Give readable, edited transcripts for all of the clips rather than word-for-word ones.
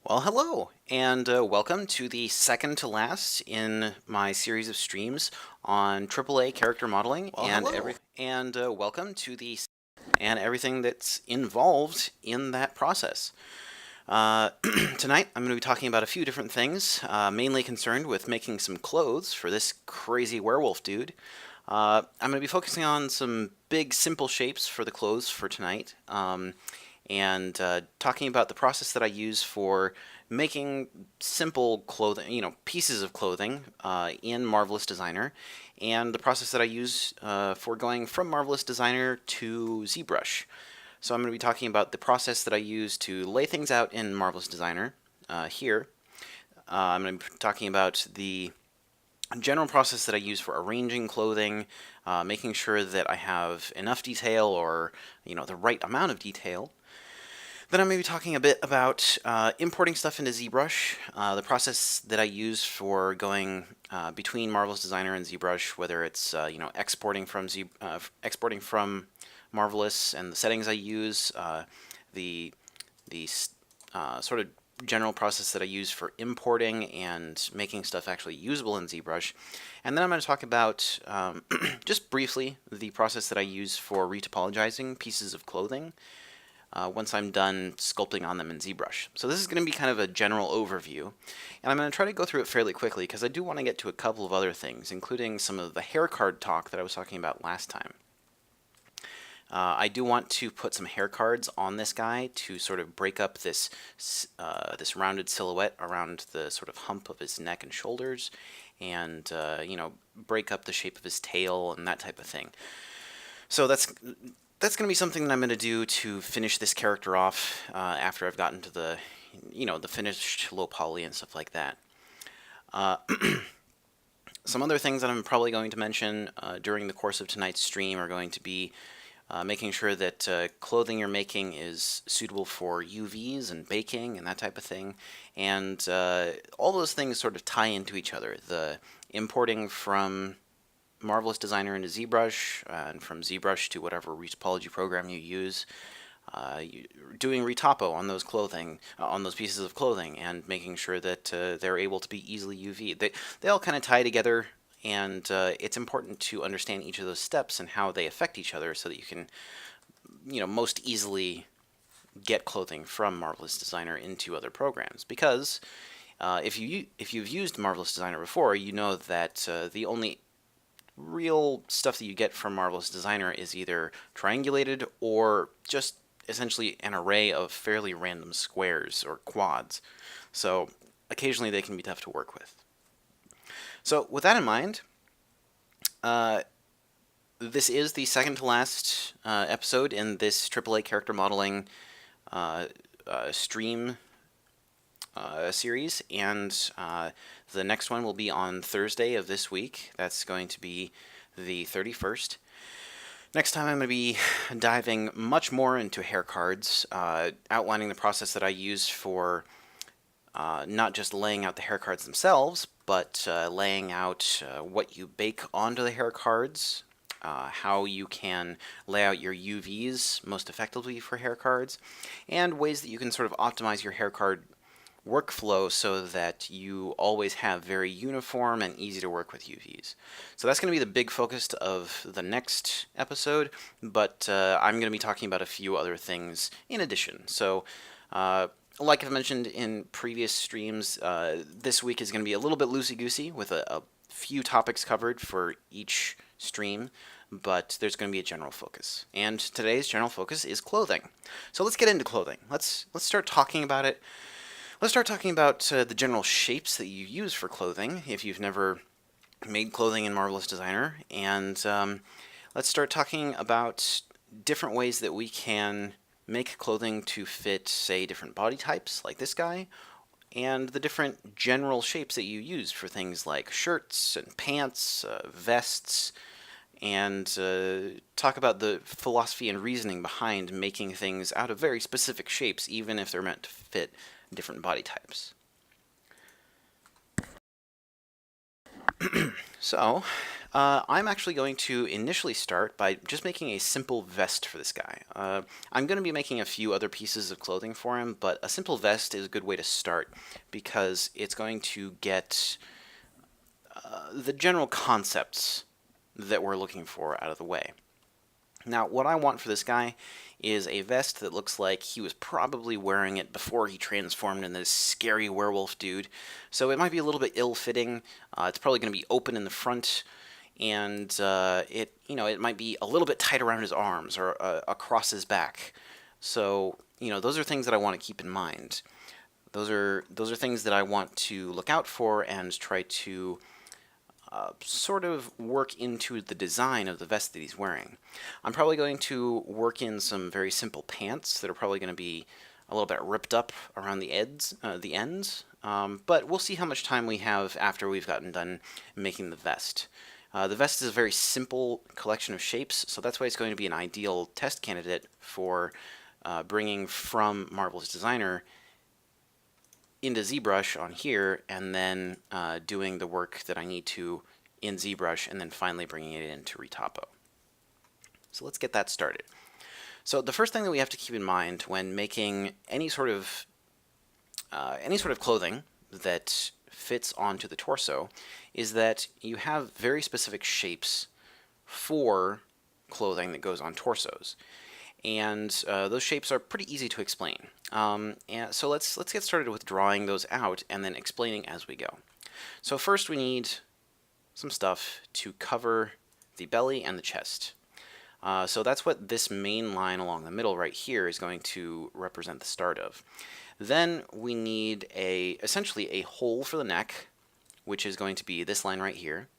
Well, hello, and welcome to the second to last in my series of streams on AAA character modeling, welcome to the and everything that's involved in that process. Tonight, I'm going to be talking about a few different things, mainly concerned with making some clothes for this crazy werewolf dude. I'm going to be focusing on some big, simple shapes for the clothes for tonight. And talking about the process that I use for making simple clothing, pieces of clothing in Marvelous Designer, and the process that I use for going from Marvelous Designer to Zbrush. So I'm going to be talking about the process that I use to lay things out in Marvelous Designer here. I'm going to be talking about the general process that I use for arranging clothing, making sure that I have enough detail or the right amount of detail. Then I'm going to be talking a bit about importing stuff into Zbrush, the process that I use for going between Marvelous Designer and Zbrush, whether it's exporting from Marvelous and the settings I use, the sort of general process that I use for importing and making stuff actually usable in Zbrush. And then I'm going to talk about, just briefly, the process that I use for retopologizing pieces of clothing once I'm done sculpting on them in Zbrush. So this is going to be kind of a general overview, and I'm going to try to go through it fairly quickly because I do want to get to a couple of other things, including some of the hair card talk that I was talking about last time. I do want to put some hair cards on this guy to sort of break up this rounded silhouette around the sort of hump of his neck and shoulders, and break up the shape of his tail and that type of thing. So that's going to be something that I'm going to do to finish this character off after I've gotten to the finished low poly and stuff like that. Some other things that I'm probably going to mention during the course of tonight's stream are going to be making sure that clothing you're making is suitable for UVs and baking and that type of thing. And all those things sort of tie into each other. The importing from Marvelous Designer into Zbrush, and from Zbrush to whatever Topology program you use, doing Retopo on those pieces of clothing, and making sure that they're able to be easily UV. They all kind of tie together, and it's important to understand each of those steps and how they affect each other, so that you can, most easily get clothing from Marvelous Designer into other programs. Because if you've used Marvelous Designer before, you know that the only real stuff that you get from Marvelous Designer is either triangulated or just essentially an array of fairly random squares or quads. So occasionally they can be tough to work with. So with that in mind, this is the second to last episode in this AAA character modeling stream series, and the next one will be on Thursday of this week. That's going to be the 31st. Next time I'm going to be diving much more into hair cards, outlining the process that I use for not just laying out the hair cards themselves, but laying out what you bake onto the hair cards, how you can lay out your UVs most effectively for hair cards, and ways that you can sort of optimize your hair card workflow so that you always have very uniform and easy to work with UVs. So that's going to be the big focus of the next episode, but I'm going to be talking about a few other things in addition. So like I've mentioned in previous streams, this week is going to be a little bit loosey-goosey with a few topics covered for each stream, but there's going to be a general focus. And today's general focus is clothing. So let's get into clothing. Let's start talking about it. Let's start talking about the general shapes that you use for clothing if you've never made clothing in Marvelous Designer, and let's start talking about different ways that we can make clothing to fit, say, different body types, like this guy, and the different general shapes that you use for things like shirts and pants, vests, and talk about the philosophy and reasoning behind making things out of very specific shapes, even if they're meant to fit different body types. So, I'm actually going to initially start by just making a simple vest for this guy. I'm going to be making a few other pieces of clothing for him, but a simple vest is a good way to start because it's going to get the general concepts that we're looking for out of the way. Now, what I want for this guy is a vest that looks like he was probably wearing it before he transformed into this scary werewolf dude. So it might be a little bit ill-fitting. It's probably going to be open in the front, and it might be a little bit tight around his arms or across his back. So those are things that I want to keep in mind. Those are things that I want to look out for and try to sort of work into the design of the vest that he's wearing. I'm probably going to work in some very simple pants that are probably going to be a little bit ripped up around the ends, but we'll see how much time we have after we've gotten done making the vest. The vest is a very simple collection of shapes, so that's why it's going to be an ideal test candidate for bringing from Marvelous Designer into Zbrush on here, and then doing the work that I need to in Zbrush, and then finally bringing it into Retopo. So let's get that started. So the first thing that we have to keep in mind when making any sort of clothing that fits onto the torso is that you have very specific shapes for clothing that goes on torsos. And those shapes are pretty easy to explain. And so let's get started with drawing those out and then explaining as we go. So first we need some stuff to cover the belly and the chest. So that's what this main line along the middle right here is going to represent the start of. Then we need essentially a hole for the neck, which is going to be this line right here.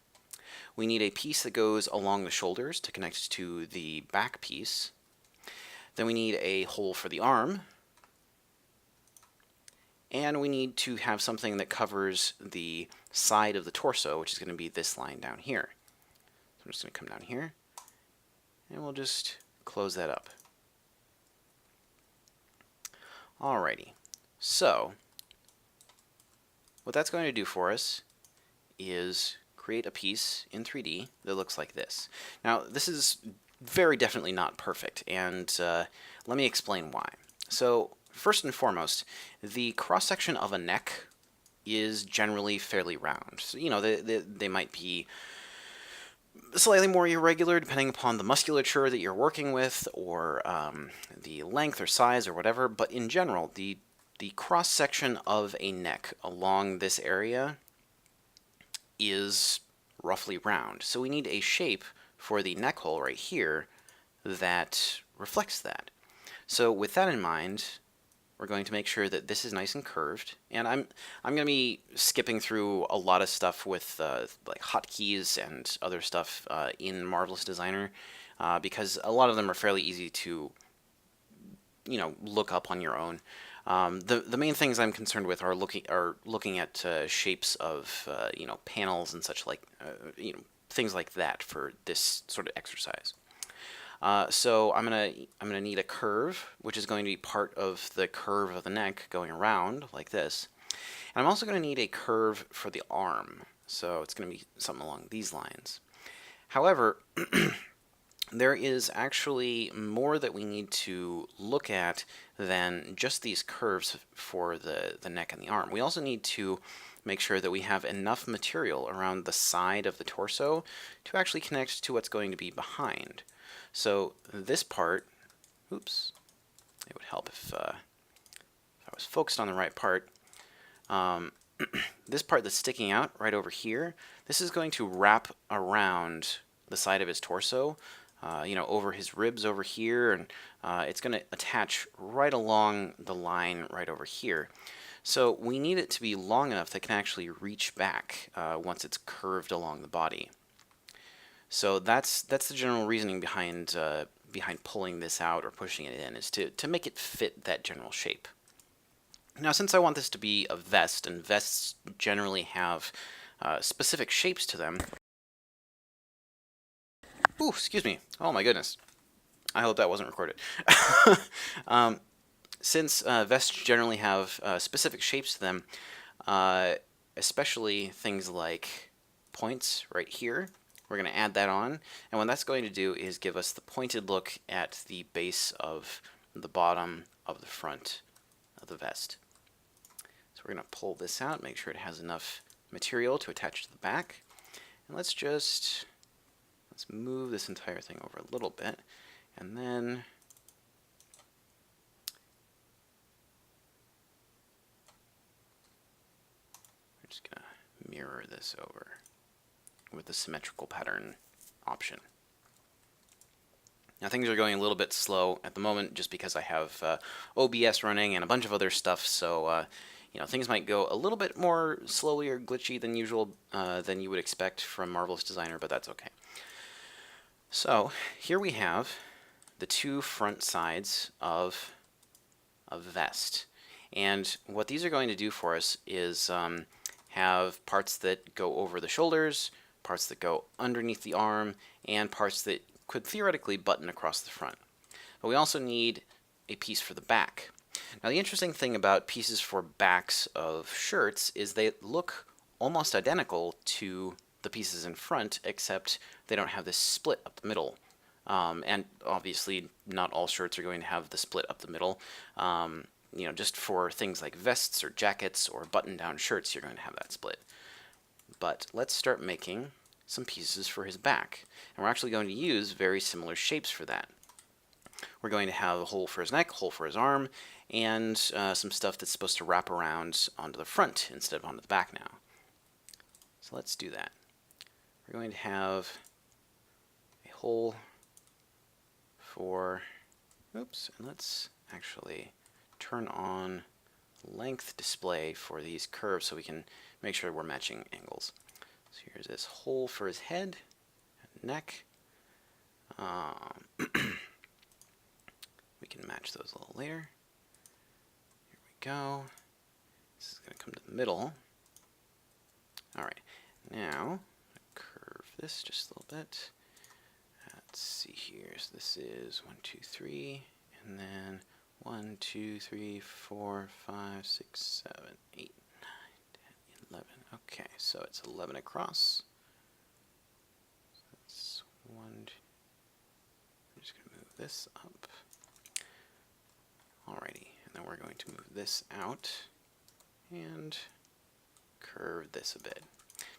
We need a piece that goes along the shoulders to connect to the back piece. Then we need a hole for the arm, and we need to have something that covers the side of the torso, which is going to be this line down here. So I'm just going to come down here, and we'll just close that up. Alrighty, so what that's going to do for us is create a piece in 3D that looks like this. Now, this is very definitely not perfect, and let me explain why. So first and foremost, the cross-section of a neck is generally fairly round. So, they might be slightly more irregular depending upon the musculature that you're working with, or the length or size or whatever, but in general, the cross-section of a neck along this area is roughly round. So we need a shape for the neck hole right here that reflects that. So with that in mind, we're going to make sure that this is nice and curved, and I'm going to be skipping through a lot of stuff with like hotkeys and other stuff in Marvelous Designer because a lot of them are fairly easy to look up on your own. The main things I'm concerned with are looking at shapes of panels and such, like things like that for this sort of exercise. So I'm gonna need a curve, which is going to be part of the curve of the neck going around like this. And I'm also going to need a curve for the arm, so it's going to be something along these lines. However, there is actually more that we need to look at than just these curves for the neck and the arm. We also need to make sure that we have enough material around the side of the torso to actually connect to what's going to be behind. So this part, oops, it would help if I was focused on the right part. This part that's sticking out right over here, this is going to wrap around the side of his torso, over his ribs over here, and it's going to attach right along the line right over here. So we need it to be long enough that it can actually reach back once it's curved along the body. So that's the general reasoning behind pulling this out or pushing it in, is to make it fit that general shape. Now, since I want this to be a vest, and vests generally have specific shapes to them. Ooh, excuse me. Oh my goodness. I hope that wasn't recorded. Since vests generally have specific shapes to them, especially things like points right here, We're going to add that on, and what that's going to do is give us the pointed look at the base of the bottom of the front of the vest. So we're going to pull this out, make sure it has enough material to attach to the back, and let's move this entire thing over a little bit, and then we're just going to mirror this over with the symmetrical pattern option. Now things are going a little bit slow at the moment just because I have OBS running and a bunch of other stuff, so you know, things might go a little bit more slowly or glitchy than usual, than you would expect from Marvelous Designer, but that's okay. So here we have the two front sides of a vest, and what these are going to do for us is have parts that go over the shoulders, parts that go underneath the arm, and parts that could theoretically button across the front. But we also need a piece for the back. Now the interesting thing about pieces for backs of shirts is they look almost identical to the pieces in front, except they don't have this split up the middle. And obviously not all shirts are going to have the split up the middle. You know, just for things like vests or jackets or button-down shirts, you're going to have that split. But let's start making some pieces for his back. And we're actually going to use very similar shapes for that. We're going to have a hole for his neck, a hole for his arm, and some stuff that's supposed to wrap around onto the front instead of onto the back now. So let's do that. We're going to have a hole for, oops, and let's actually turn on length display for these curves so we can make sure we're matching angles. So here's this hole for his head, neck. We can match those a little later. Here we go. This is going to come to the middle. Alright, now curve this just a little bit. Let's see here. So this is 1, 2, 3, and then 1, 2, 3, 4, 5, 6, 7, 8, 9, 10, 11. Okay, so it's 11 across. So that's 1, 2. I'm just going to move this up. Alrighty, and then we're going to move this out and curve this a bit.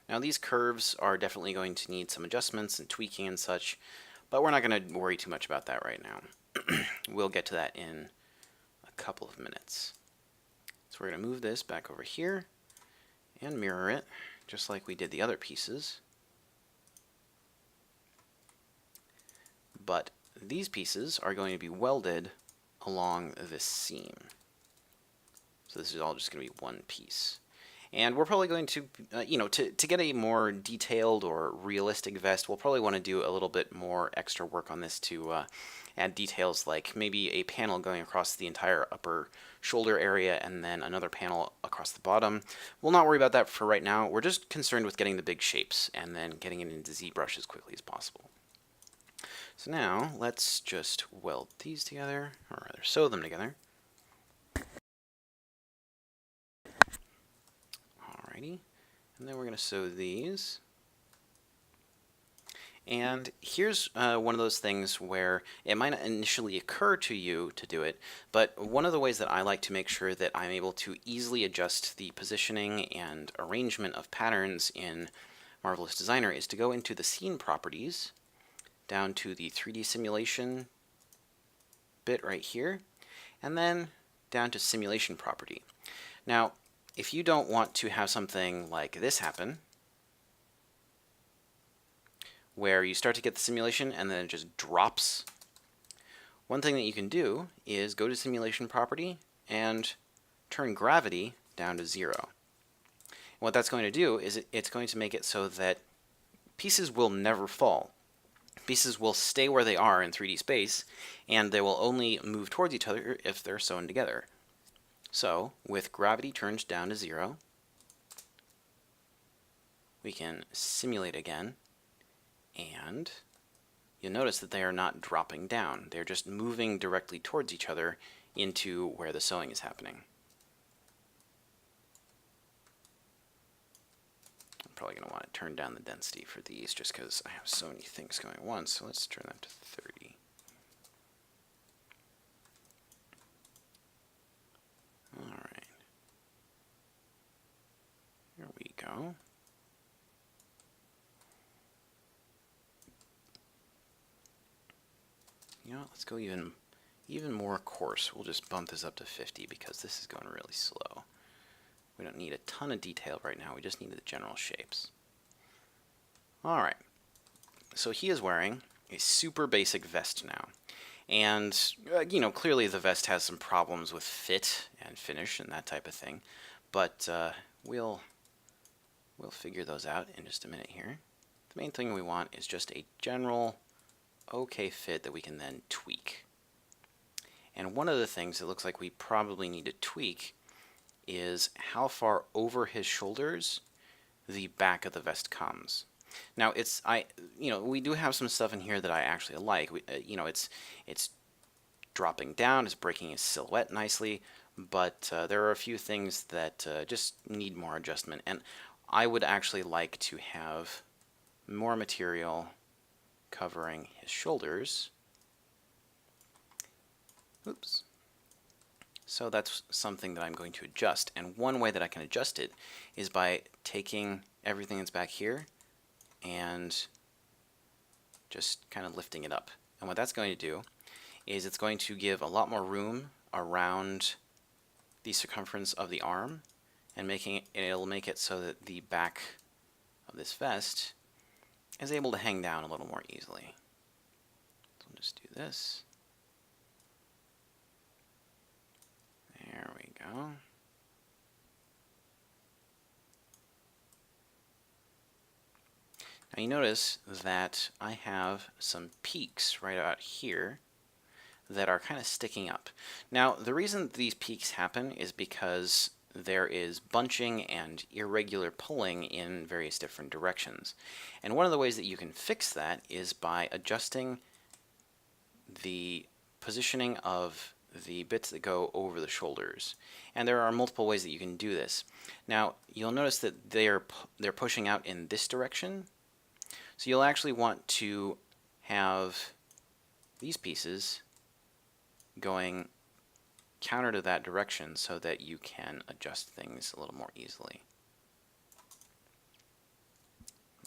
Now these curves are definitely going to need some adjustments and tweaking and such, but we're not going to worry too much about that right now. We'll get to that in a couple of minutes. So we're going to move this back over here and mirror it just like we did the other pieces. But these pieces are going to be welded along this seam. So this is all just going to be one piece. And we're probably going to, you know, to get a more detailed or realistic vest, we'll probably want to do a little bit more extra work on this to add details like maybe a panel going across the entire upper shoulder area and then another panel across the bottom. We'll not worry about that for right now. We're just concerned with getting the big shapes and then getting it into Zbrush as quickly as possible. So now let's just weld these together, or rather sew them together. Alrighty, and then we're going to sew these. And here's one of those things where it might not initially occur to you to do it, but one of the ways that I like to make sure that I'm able to easily adjust the positioning and arrangement of patterns in Marvelous Designer is to go into the scene properties, down to the 3D simulation bit right here, and then down to simulation property. Now, if you don't want to have something like this happen, where you start to get the simulation and then it just drops, one thing that you can do is go to simulation property and turn gravity down to 0. And what that's going to do is it's going to make it so that pieces will never fall. Pieces will stay where they are in 3D space, and they will only move towards each other if they're sewn together. So, with gravity turned down to 0, we can simulate again, and you'll notice that they are not dropping down. They're just moving directly towards each other into where the sewing is happening. I'll probably going to want to turn down the density for these just because I have so many things going at once. So let's turn that to 30. All right. Here we go. You know, let's go even more coarse. We'll just bump this up to 50 because this is going really slow. We don't need a ton of detail right now. We just need the general shapes. All right. So he is wearing a super basic vest now. And, you know, clearly the vest has some problems with fit and finish and that type of thing. But we'll figure those out in just a minute here. The main thing we want is just a general okay fit that we can then tweak. And one of the things that looks like we probably need to tweak is how far over his shoulders the back of the vest comes. Now we do have some stuff in here that I actually like. It's dropping down, it's breaking his silhouette nicely, but there are a few things that just need more adjustment. And I would actually like to have more material covering his shoulders. Oops. So that's something that I'm going to adjust. And one way that I can adjust it is by taking everything that's back here and just kind of lifting it up. And what that's going to do is it's going to give a lot more room around the circumference of the arm, and it'll make it so that the back of this vest is able to hang down a little more easily. So I'll just do this. There we go. Now you notice that I have some peaks right out here that are kind of sticking up. Now the reason these peaks happen is because there is bunching and irregular pulling in various different directions. And one of the ways that you can fix that is by adjusting the positioning of the bits that go over the shoulders. And there are multiple ways that you can do this. Now you'll notice that they're pushing out in this direction. So you'll actually want to have these pieces going counter to that direction so that you can adjust things a little more easily.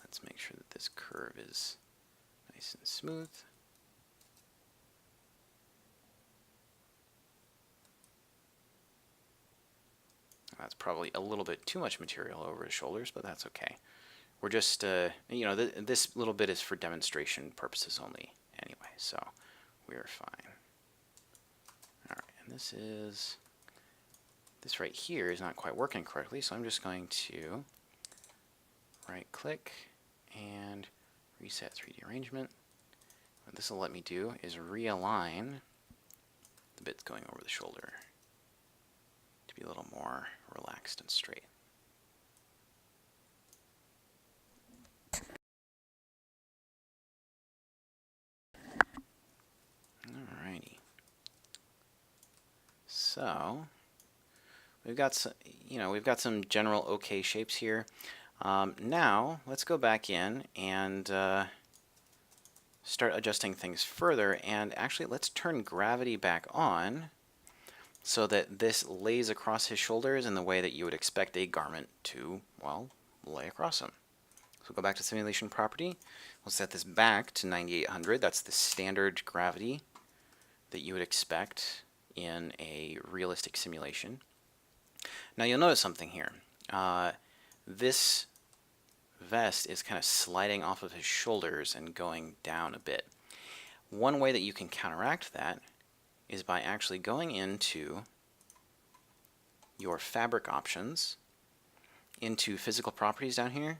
Let's make sure that this curve is nice and smooth. That's probably a little bit too much material over his shoulders, but that's okay. We're just, this little bit is for demonstration purposes only anyway, so we're fine. All right, and this right here is not quite working correctly, so I'm just going to right-click and reset 3D arrangement. What this will let me do is realign the bits going over the shoulder to be a little more relaxed and straight. Alrighty. So we've got some general okay shapes here. Now let's go back in and start adjusting things further, and actually let's turn gravity back on so that this lays across his shoulders in the way that you would expect a garment to, well, lay across him. So go back to simulation property. We'll set this back to 9800. That's the standard gravity that you would expect in a realistic simulation. Now you'll notice something here. This vest is kind of sliding off of his shoulders and going down a bit. One way that you can counteract that is by actually going into your fabric options, into physical properties down here,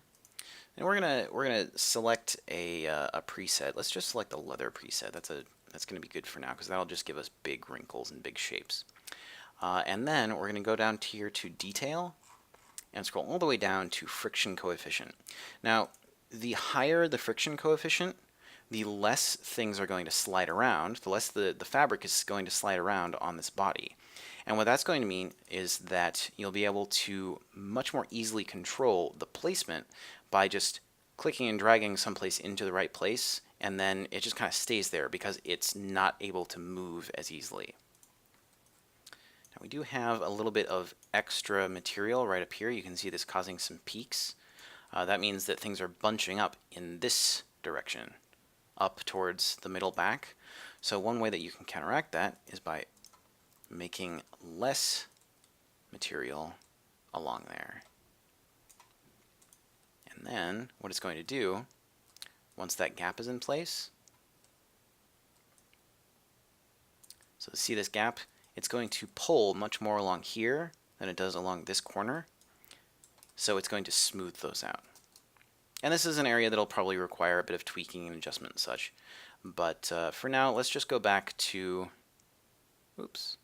and we're gonna select a preset. Let's just select the leather preset. That's gonna be good for now because that'll just give us big wrinkles and big shapes. And then we're gonna go down here to detail and scroll all the way down to friction coefficient. Now, the higher the friction coefficient, the less things are going to slide around, the less the fabric is going to slide around on this body. And what that's going to mean is that you'll be able to much more easily control the placement by just clicking and dragging someplace into the right place, and then it just kind of stays there because it's not able to move as easily. Now we do have a little bit of extra material right up here. You can see this causing some peaks. That means that things are bunching up in this direction, up towards the middle back. So one way that you can counteract that is by making less material along there. And then what it's going to do, once that gap is in place, so see this gap, it's going to pull much more along here than it does along this corner. So it's going to smooth those out. And this is an area that'll probably require a bit of tweaking and adjustment and such. But for now, let's just go back to, let's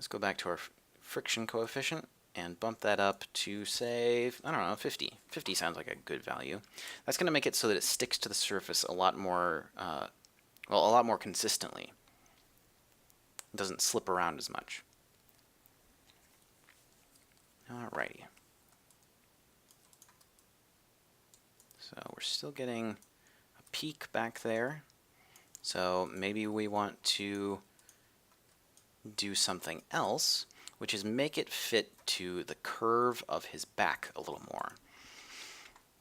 go back to our friction coefficient and bump that up to, say, I don't know, 50. 50 sounds like a good value. That's going to make it so that it sticks to the surface a lot more, well, a lot more consistently. It doesn't slip around as much. Alrighty. So we're still getting a peak back there. So maybe we want to do something else, which is make it fit to the curve of his back a little more.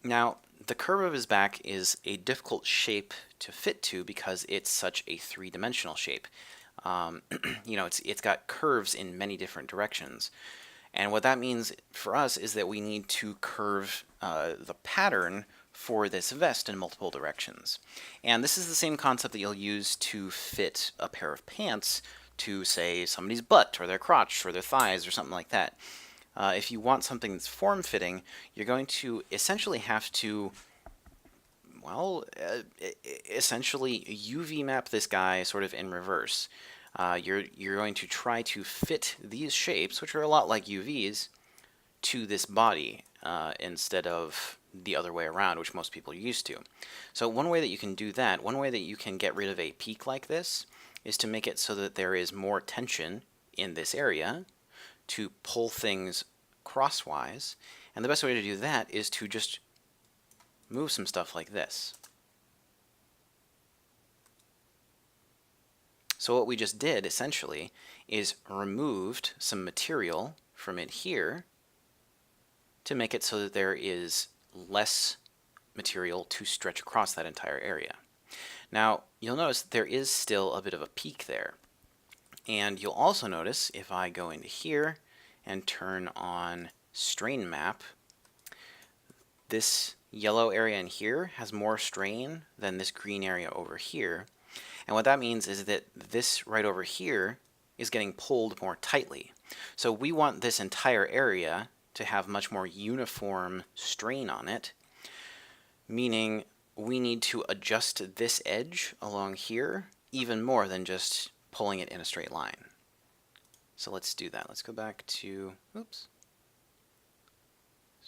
Now, the curve of his back is a difficult shape to fit to because it's such a three-dimensional shape. You know, it's got curves in many different directions. And what that means for us is that we need to curve the pattern for this vest in multiple directions. And this is the same concept that you'll use to fit a pair of pants to, say, somebody's butt or their crotch or their thighs or something like that. If you want something that's form-fitting, you're going to essentially have to, well, essentially UV map this guy sort of in reverse. You're going to try to fit these shapes, which are a lot like UVs, to this body instead of the other way around, which most people are used to. So one way that you can do that, one way that you can get rid of a peak like this, is to make it so that there is more tension in this area to pull things crosswise. And the best way to do that is to just move some stuff like this. So what we just did, essentially, is removed some material from it here to make it so that there is less material to stretch across that entire area. Now, you'll notice there is still a bit of a peak there. And you'll also notice if I go into here and turn on strain map, this yellow area in here has more strain than this green area over here. And what that means is that this right over here is getting pulled more tightly. So we want this entire area to have much more uniform strain on it, meaning we need to adjust this edge along here even more than just pulling it in a straight line. So let's do that. Let's go back to, let's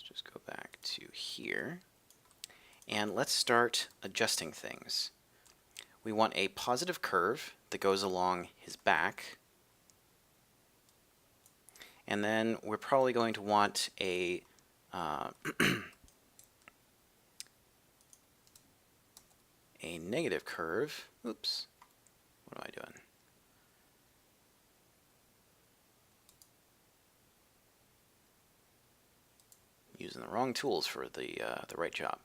just go back to here, and let's start adjusting things. We want a positive curve that goes along his back, and then we're probably going to want a a negative curve. Oops, what am I doing? Using the wrong tools for the right job.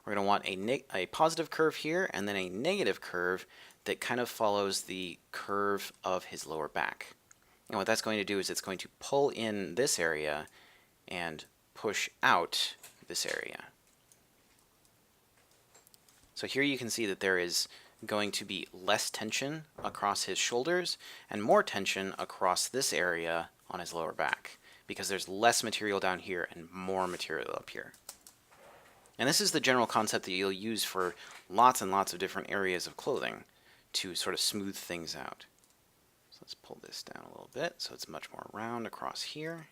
We're going to want a positive curve here and then a negative curve that kind of follows the curve of his lower back. And what that's going to do is it's going to pull in this area and push out this area. So here you can see that there is going to be less tension across his shoulders and more tension across this area on his lower back, because there's less material down here and more material up here. And this is the general concept that you'll use for lots and lots of different areas of clothing to sort of smooth things out. So let's pull this down a little bit so it's much more round across here.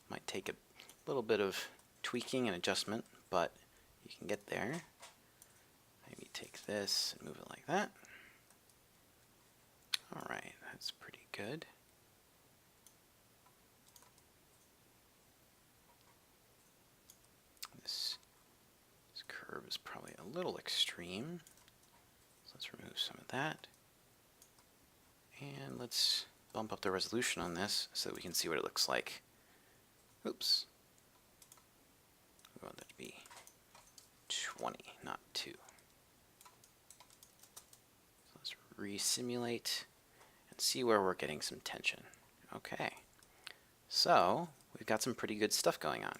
Might take a little bit of tweaking and adjustment, but you can get there. Maybe take this and move it like that. Alright, that's pretty good. curve is probably a little extreme. So let's remove some of that. And let's bump up the resolution on this so that we can see what it looks like. Oops. We want that to be 20, not 2. So let's re-simulate and see where we're getting some tension. Okay. So we've got some pretty good stuff going on.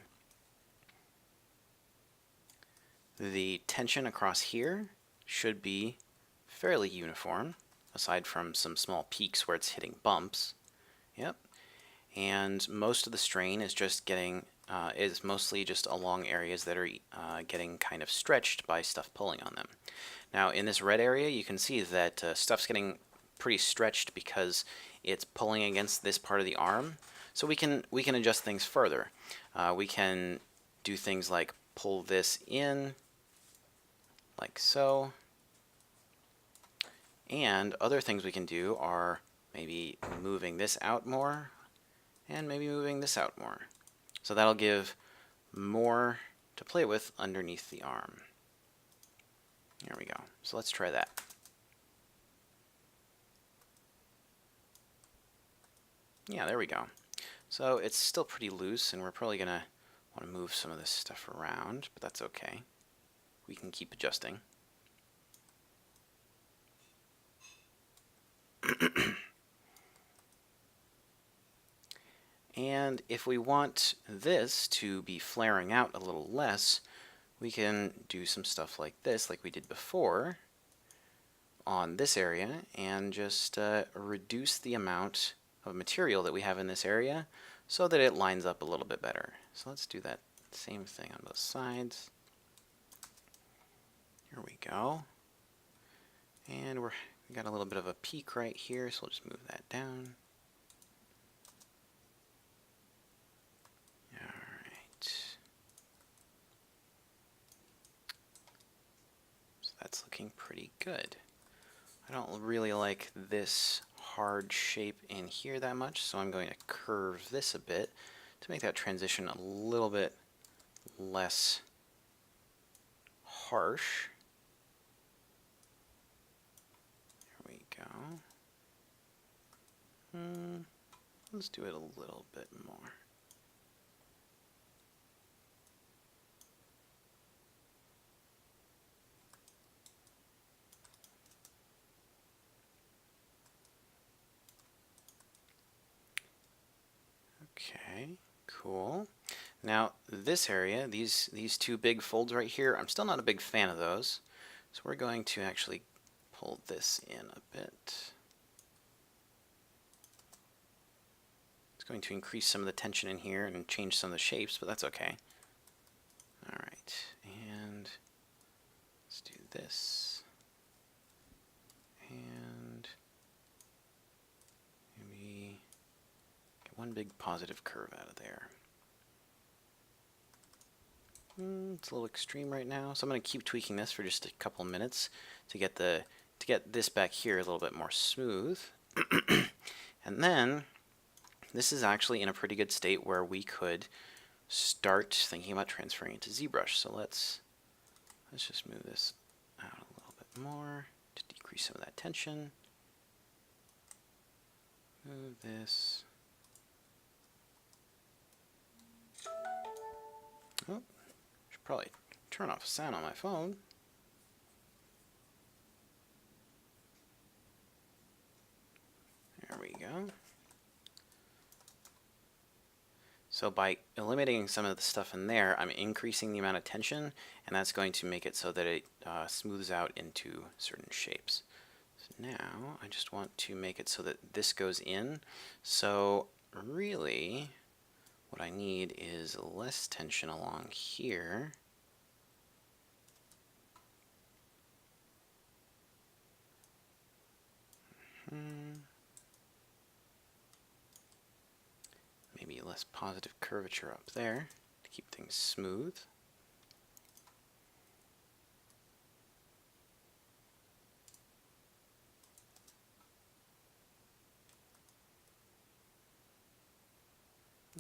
The tension across here should be fairly uniform, aside from some small peaks where it's hitting bumps. Yep. And most of the strain is just getting, is mostly just along areas that are getting kind of stretched by stuff pulling on them. Now in this red area you can see that stuff's getting pretty stretched because it's pulling against this part of the arm. So we can adjust things further. We can do things like pull this in, like so. And other things we can do are maybe moving this out more and maybe moving this out more. So that'll give more to play with underneath the arm. There we go. So let's try that. Yeah, there we go. So it's still pretty loose, and we're probably going to want to move some of this stuff around, but that's okay. We can keep adjusting. And if we want this to be flaring out a little less, we can do some stuff like this, like we did before on this area, and just reduce the amount of material that we have in this area so that it lines up a little bit better. So let's do that same thing on both sides. Here we go. And we got a little bit of a peak right here, so we'll just move that down. That's looking pretty good. I don't really like this hard shape in here that much, so I'm going to curve this a bit to make that transition a little bit less harsh. There we go. Let's do it a little bit more. Okay, cool. Now this area, these two big folds right here, I'm still not a big fan of those. So we're going to actually pull this in a bit. It's going to increase some of the tension in here and change some of the shapes, but that's okay. All right, and let's do this. And maybe get one big positive curve out of there. It's a little extreme right now, so I'm going to keep tweaking this for just a couple minutes to get this back here a little bit more smooth. And then this is actually in a pretty good state where we could start thinking about transferring it to Zbrush. So let's just move this out a little bit more to decrease some of that tension. Move this. Oh, should probably turn off sound on my phone. There we go. So by eliminating some of the stuff in there, I'm increasing the amount of tension, and that's going to make it so that it smooths out into certain shapes. So now I just want to make it so that this goes in. So really, what I need is less tension along here. Maybe less positive curvature up there to keep things smooth.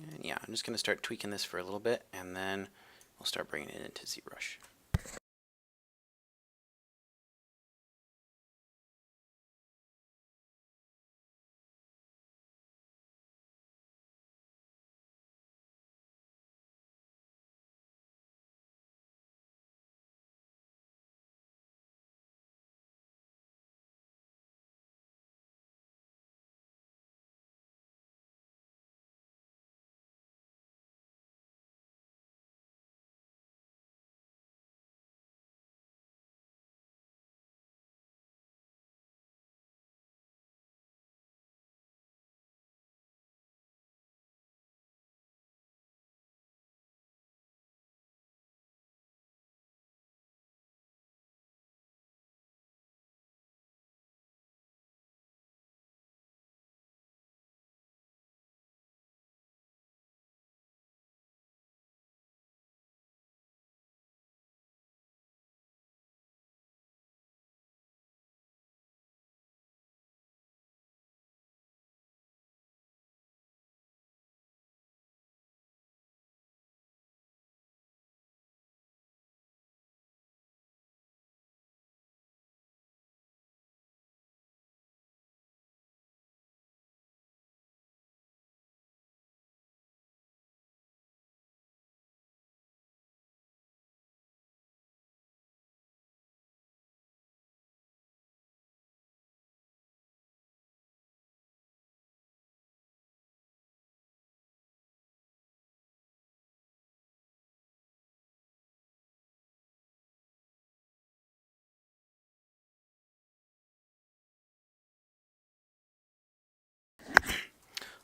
And yeah, I'm just going to start tweaking this for a little bit, and then we'll start bringing it into Zbrush.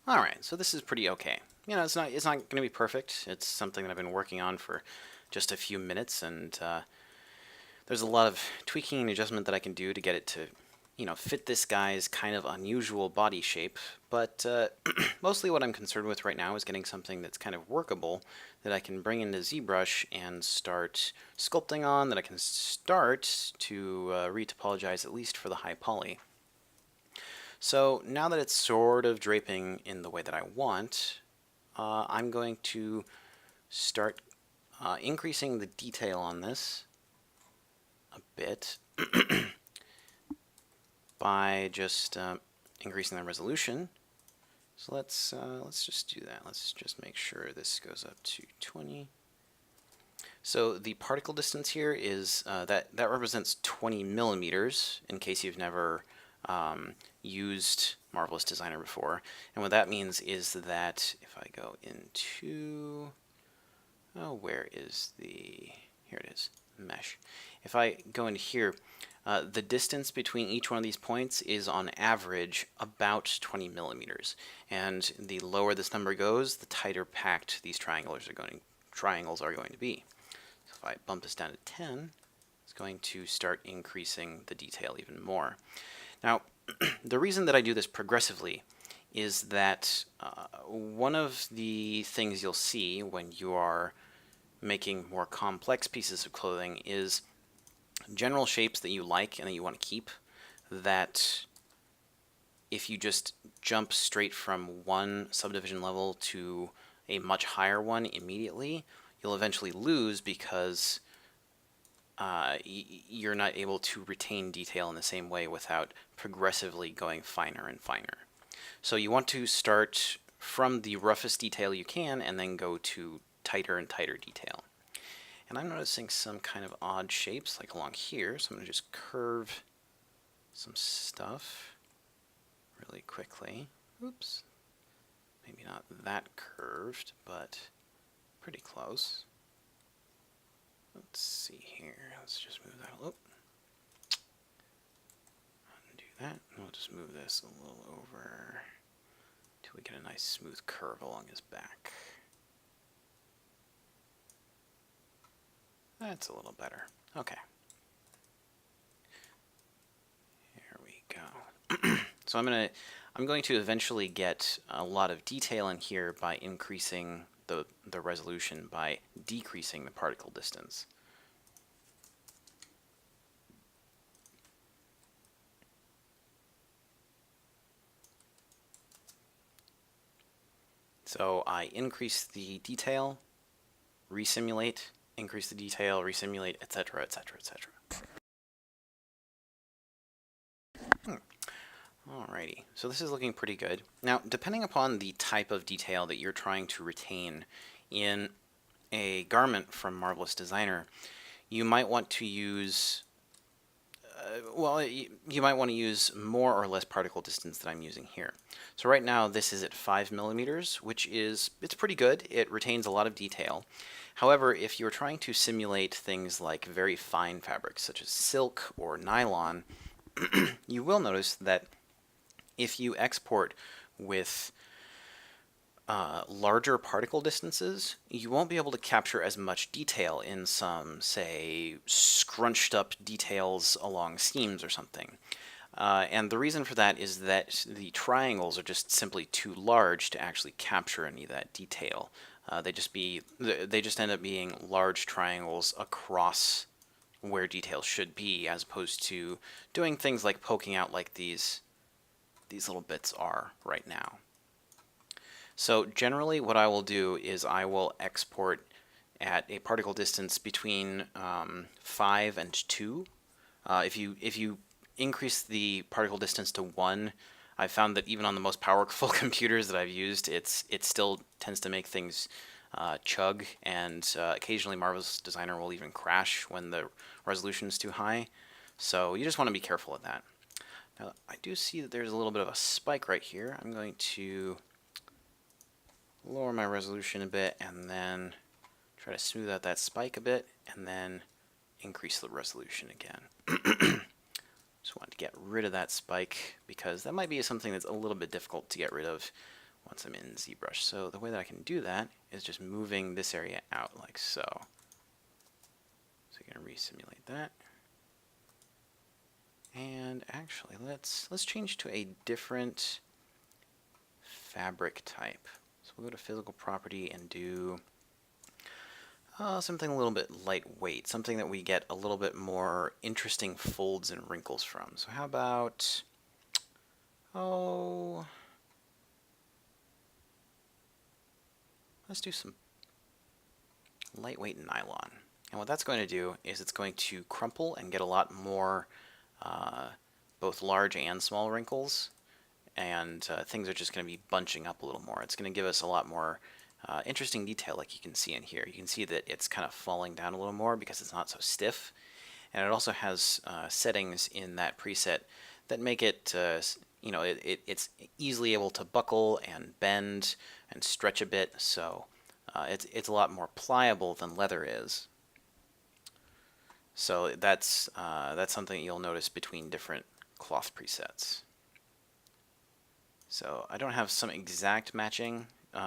All right, so this is pretty okay. You know, it's not going to be perfect. It's something that I've been working on for just a few minutes, and there's a lot of tweaking and adjustment that I can do to get it to, you know, fit this guy's kind of unusual body shape. But mostly what I'm concerned with right now is getting something that's kind of workable that I can bring into Zbrush and start sculpting on, that I can start to retopologize at least for the high poly. So now that it's sort of draping in the way that I want, I'm going to start increasing the detail on this a bit by just increasing the resolution. So let's just do that. Let's just make sure this goes up to 20. So the particle distance here is that represents 20 millimeters, in case you've never used Marvelous Designer before. And what that means is that if I go into, oh, where is the, here it is, mesh. If I go into here, the distance between each one of these points is on average about 20 millimeters. And the lower this number goes, the tighter packed these triangles are going to be. So if I bump this down to 10, it's going to start increasing the detail even more. Now, the reason that I do this progressively is that one of the things you'll see when you are making more complex pieces of clothing is general shapes that you like and that you want to keep, that if you just jump straight from one subdivision level to a much higher one immediately, you'll eventually lose because you're not able to retain detail in the same way without progressively going finer and finer. So you want to start from the roughest detail you can and then go to tighter and tighter detail. And I'm noticing some kind of odd shapes like along here, so I'm going to just curve some stuff really quickly. Oops. Maybe not that curved, but pretty close. Let's see here. Let's just move that a little. Undo that. And we'll just move this a little over till we get a nice smooth curve along his back. That's a little better. Okay. Here we go. So I'm going to eventually get a lot of detail in here by increasing the resolution by decreasing the particle distance. So I increase the detail, resimulate, increase the detail, resimulate, etc., etc., etc. Alrighty, so this is looking pretty good. Now, depending upon the type of detail that you're trying to retain in a garment from Marvelous Designer, you might want to use, you might want to use more or less particle distance than I'm using here. So right now this is at 5 millimeters, which is, it's pretty good. It retains a lot of detail. However, if you're trying to simulate things like very fine fabrics such as silk or nylon, you will notice that if you export with larger particle distances, you won't be able to capture as much detail in some, say, scrunched up details along seams or something. And the reason for that is that the triangles are just simply too large to actually capture any of that detail. They just end up being large triangles across where detail should be, as opposed to doing things like poking out like these little bits are right now. So generally what I will do is I will export at a particle distance between 5 and 2. If you increase the particle distance to 1, I've found that even on the most powerful computers that I've used, it still tends to make things chug, and occasionally Marvelous Designer will even crash when the resolution is too high. So you just want to be careful of that. Now, I do see that there's a little bit of a spike right here. I'm going to lower my resolution a bit and then try to smooth out that spike a bit and then increase the resolution again. Just wanted to get rid of that spike because that might be something that's a little bit difficult to get rid of once I'm in ZBrush. So the way that I can do that is just moving this area out like so. So you're going to re-simulate that. And actually, let's change to a different fabric type. So we'll go to physical property and do something a little bit lightweight, something that we get a little bit more interesting folds and wrinkles from. So how about, let's do some lightweight nylon. And what that's going to do is it's going to crumple and get a lot more both large and small wrinkles, and things are just going to be bunching up a little more. It's going to give us a lot more interesting detail, like you can see in here. You can see that it's kind of falling down a little more because it's not so stiff, and it also has settings in that preset that make it, you know, it's easily able to buckle and bend and stretch a bit, so it's a lot more pliable than leather is. So that's something you'll notice between different cloth presets. So I don't have some exact matching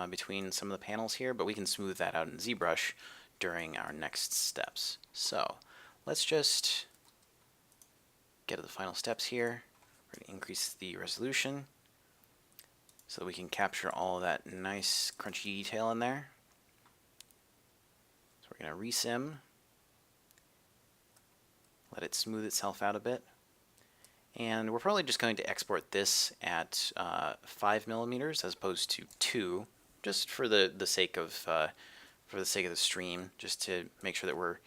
between some of the panels here, but we can smooth that out in ZBrush during our next steps. So let's just get to the final steps here. We're going to increase the resolution so that we can capture all of that nice crunchy detail in there. So we're going to resim, let it smooth itself out a bit. And we're probably just going to export this at 5mm as opposed to 2, just for the sake of the stream, just to make sure that we're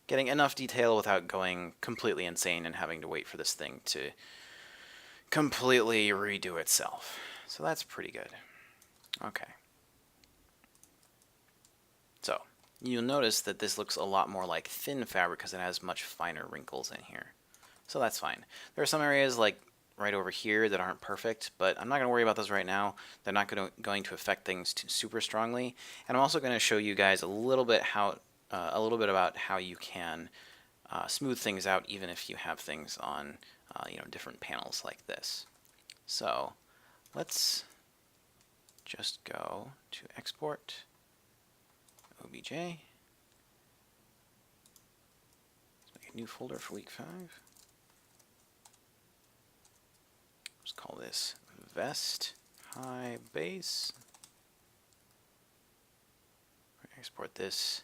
getting enough detail without going completely insane and having to wait for this thing to completely redo itself. So that's pretty good. Okay. So you'll notice that this looks a lot more like thin fabric because it has much finer wrinkles in here. So that's fine. There are some areas like right over here that aren't perfect, but I'm not going to worry about those right now. They're not going to affect things too super strongly. And I'm also going to show you guys a little bit about how you can smooth things out even if you have things on you know, different panels like this. So let's just go to export OBJ. Let's make a new folder for week 5. Let's call this vest high base. We're going to export this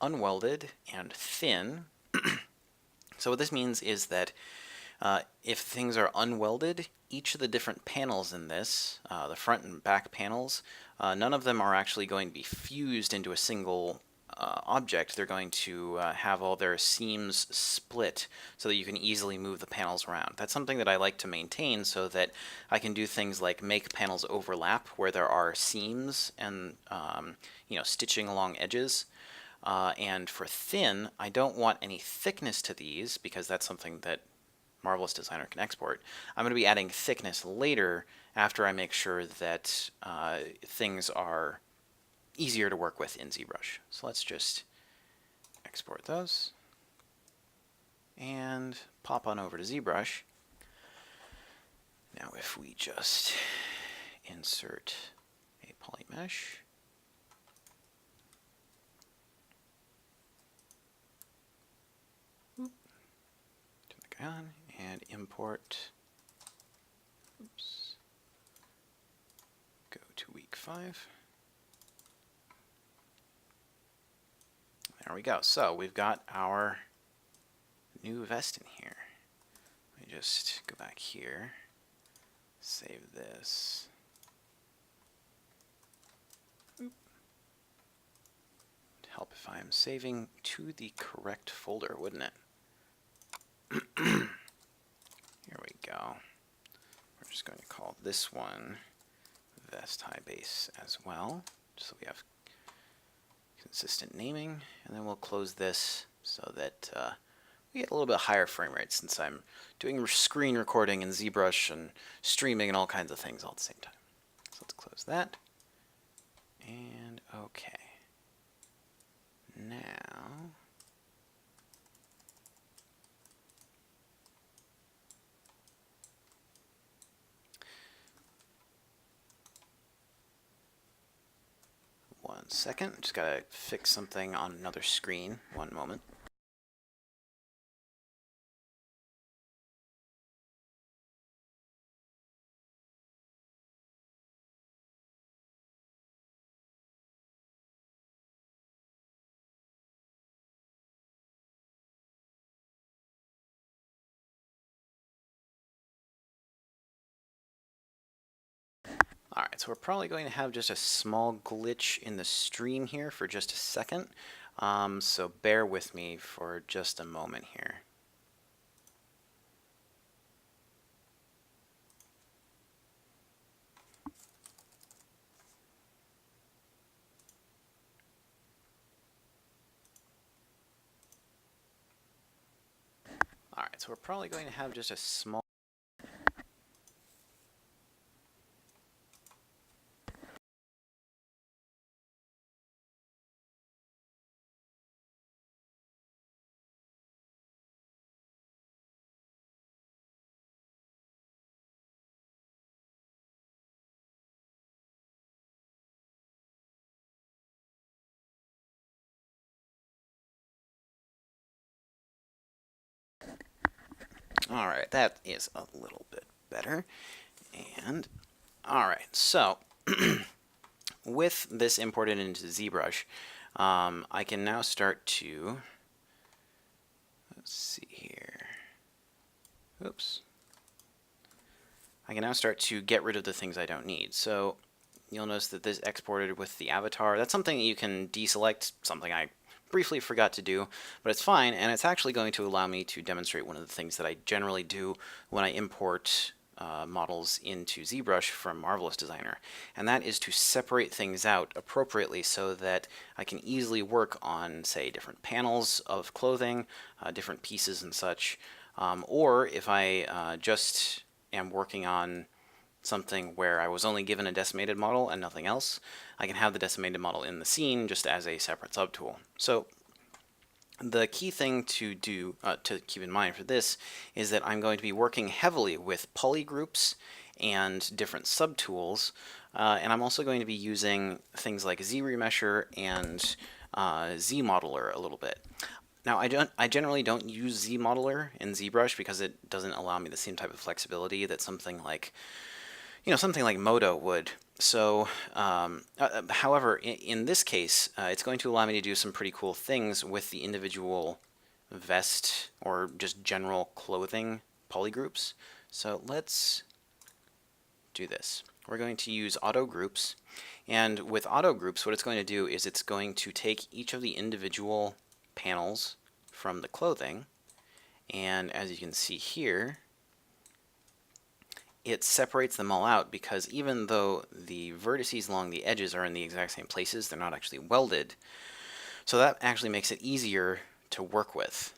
unwelded and thin. So what this means is that if things are unwelded, each of the different panels in this, the front and back panels, none of them are actually going to be fused into a single object. They're going to have all their seams split so that you can easily move the panels around. That's something that I like to maintain so that I can do things like make panels overlap where there are seams and you know, stitching along edges. And for thin, I don't want any thickness to these because that's something that Marvelous Designer can export. I'm going to be adding thickness later after I make sure that things are easier to work with in ZBrush. So let's just export those and pop on over to ZBrush. Now if we just insert a poly mesh, turn the guy on and import, go to week 5. There we go. So we've got our new vest in here. Let me just go back here, save this. It'd help if I'm saving to the correct folder, wouldn't it? Here we go. We're just going to call this one vest high base as well, just so we have consistent naming, and then we'll close this so that we get a little bit higher frame rate since I'm doing screen recording in ZBrush and streaming and all kinds of things all at the same time. So let's close that, and okay. Now second. Just gotta fix something on another screen. One moment. Alright, so we're probably going to have just a small glitch in the stream here for just a second. So bear with me for just a moment here. Alright, so we're probably going to have just a small... Alright, that is a little bit better. And, alright, so with this imported into Zbrush, I can now start to, let's see here, oops. I can now start to get rid of the things I don't need. So you'll notice that this exported with the avatar. That's something that you can deselect, something I briefly forgot to do, but it's fine, and it's actually going to allow me to demonstrate one of the things that I generally do when I import models into Zbrush from Marvelous Designer, and that is to separate things out appropriately so that I can easily work on, say, different panels of clothing, different pieces and such, or if I just am working on something where I was only given a decimated model and nothing else, I can have the decimated model in the scene just as a separate subtool. So the key thing to do, to keep in mind for this, is that I'm going to be working heavily with polygroups and different subtools, and I'm also going to be using things like Zremesher and Zmodeler a little bit. Now, I generally don't use Zmodeler in ZBrush because it doesn't allow me the same type of flexibility that something like, something like Modo would. So, however, in this case, it's going to allow me to do some pretty cool things with the individual vest or just general clothing polygroups. So let's do this. We're going to use auto groups, and with auto groups, what it's going to do is it's going to take each of the individual panels from the clothing, and as you can see here, it separates them all out because even though the vertices along the edges are in the exact same places, they're not actually welded. So that actually makes it easier to work with.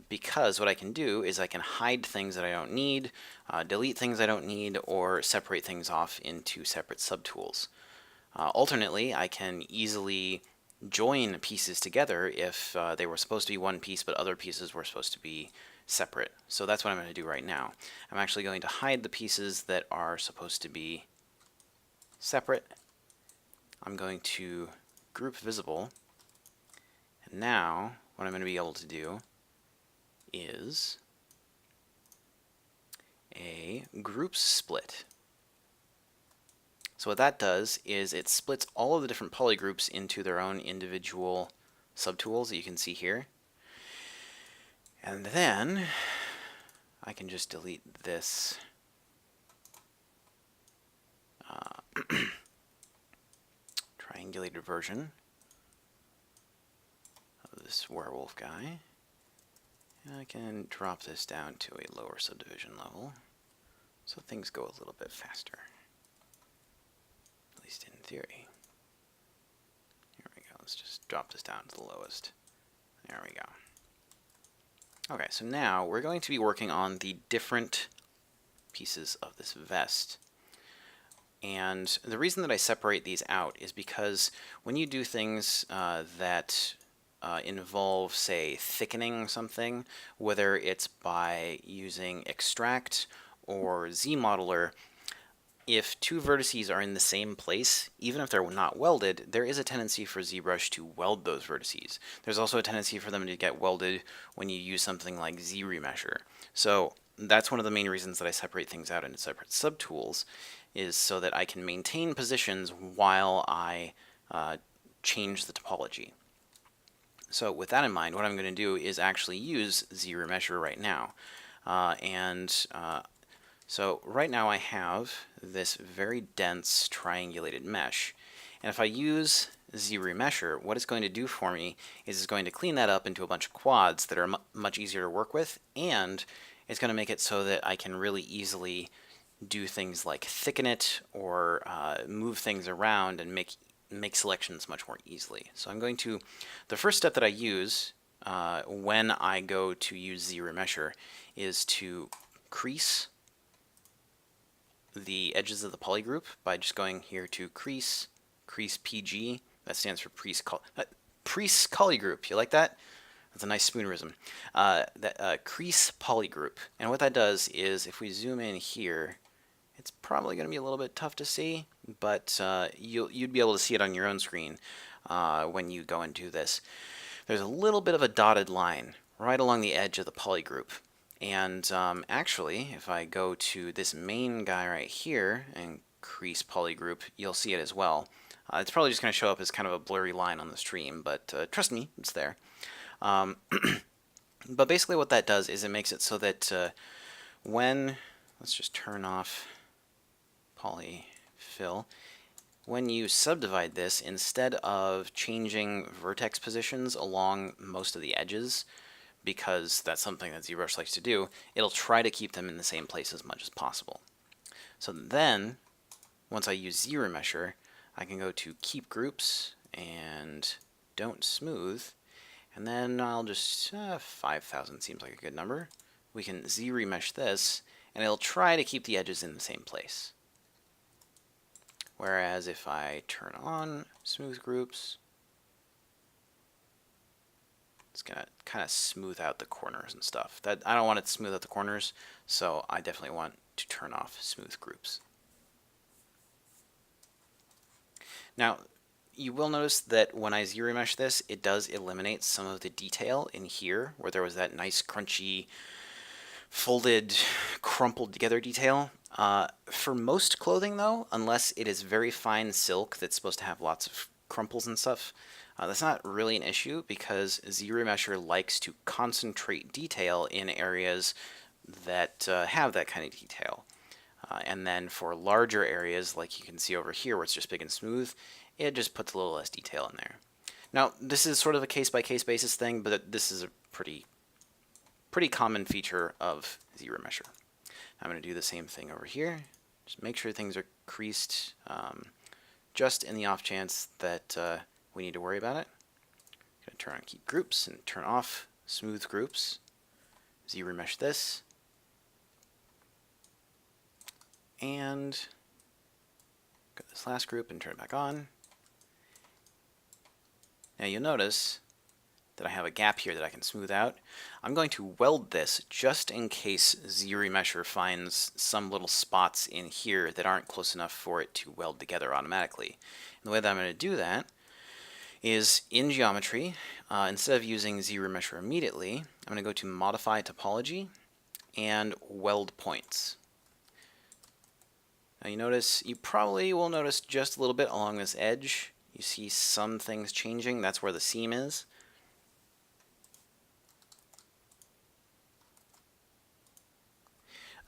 Because what I can do is I can hide things that I don't need, delete things I don't need, or separate things off into separate subtools. Alternately, I can easily join pieces together if they were supposed to be one piece but other pieces were supposed to be separate. So that's what I'm going to do right now. I'm actually going to hide the pieces that are supposed to be separate. I'm going to group visible, and now what I'm going to be able to do is a group split. So what that does is it splits all of the different polygroups into their own individual subtools that you can see here. And then I can just delete this triangulated version of this werewolf guy. And I can drop this down to a lower subdivision level so things go a little bit faster. At least in theory. Here we go. Let's just drop this down to the lowest. There we go. Okay, so now we're going to be working on the different pieces of this vest. And the reason that I separate these out is because when you do things that involve, say, thickening something, whether it's by using extract or Zmodeler, if two vertices are in the same place, even if they're not welded, there is a tendency for ZBrush to weld those vertices. There's also a tendency for them to get welded when you use something like Zremesher. So that's one of the main reasons that I separate things out into separate subtools, is so that I can maintain positions while I change the topology. So with that in mind, what I'm going to do is actually use Zremesher right now. So right now I have this very dense triangulated mesh, and if I use Zremesher, what it's going to do for me is it's going to clean that up into a bunch of quads that are much easier to work with, and it's going to make it so that I can really easily do things like thicken it or move things around and make selections much more easily. So I'm going to, the first step that I use when I go to use Zremesher is to crease the edges of the polygroup by just going here to Crease, Crease PG. That stands for Crease Polygroup. You like that? That's a nice spoonerism. Crease Polygroup. And what that does is, if we zoom in here, it's probably going to be a little bit tough to see, but you'd be able to see it on your own screen when you go and do this. There's a little bit of a dotted line right along the edge of the polygroup. And actually, if I go to this main guy right here and Crease Polygroup, you'll see it as well. It's probably just going to show up as kind of a blurry line on the stream, but trust me, it's there. But basically what that does is it makes it so that let's just turn off polyfill. When you subdivide this, instead of changing vertex positions along most of the edges, because that's something that ZBrush likes to do, it'll try to keep them in the same place as much as possible. So then, once I use Zremesher, I can go to Keep Groups and Don't Smooth, and then I'll just, 5,000 seems like a good number. We can Zremesh this, and it'll try to keep the edges in the same place. Whereas if I turn on Smooth Groups, it's going to kind of smooth out the corners and stuff. I don't want it to smooth out the corners, so I definitely want to turn off Smooth Groups. Now, you will notice that when I Zremesh this, it does eliminate some of the detail in here, where there was that nice crunchy, folded, crumpled together detail. For most clothing, though, unless it is very fine silk that's supposed to have lots of crumples and stuff, that's not really an issue, because Zremesher likes to concentrate detail in areas that have that kind of detail. And then for larger areas, like you can see over here where it's just big and smooth, it just puts a little less detail in there. Now, this is sort of a case-by-case basis thing, but this is a pretty common feature of Zremesher. I'm going to do the same thing over here. Just make sure things are creased just in the off chance that we need to worry about it. I'm going to turn on Keep Groups and turn off Smooth Groups. Zremesh this. And go to this last group and turn it back on. Now you'll notice that I have a gap here that I can smooth out. I'm going to weld this just in case Zremesher finds some little spots in here that aren't close enough for it to weld together automatically. And the way that I'm going to do that is in geometry, instead of using Zremesher immediately, I'm going to go to Modify Topology and Weld Points. Now you probably will notice just a little bit along this edge. You see some things changing. That's where the seam is.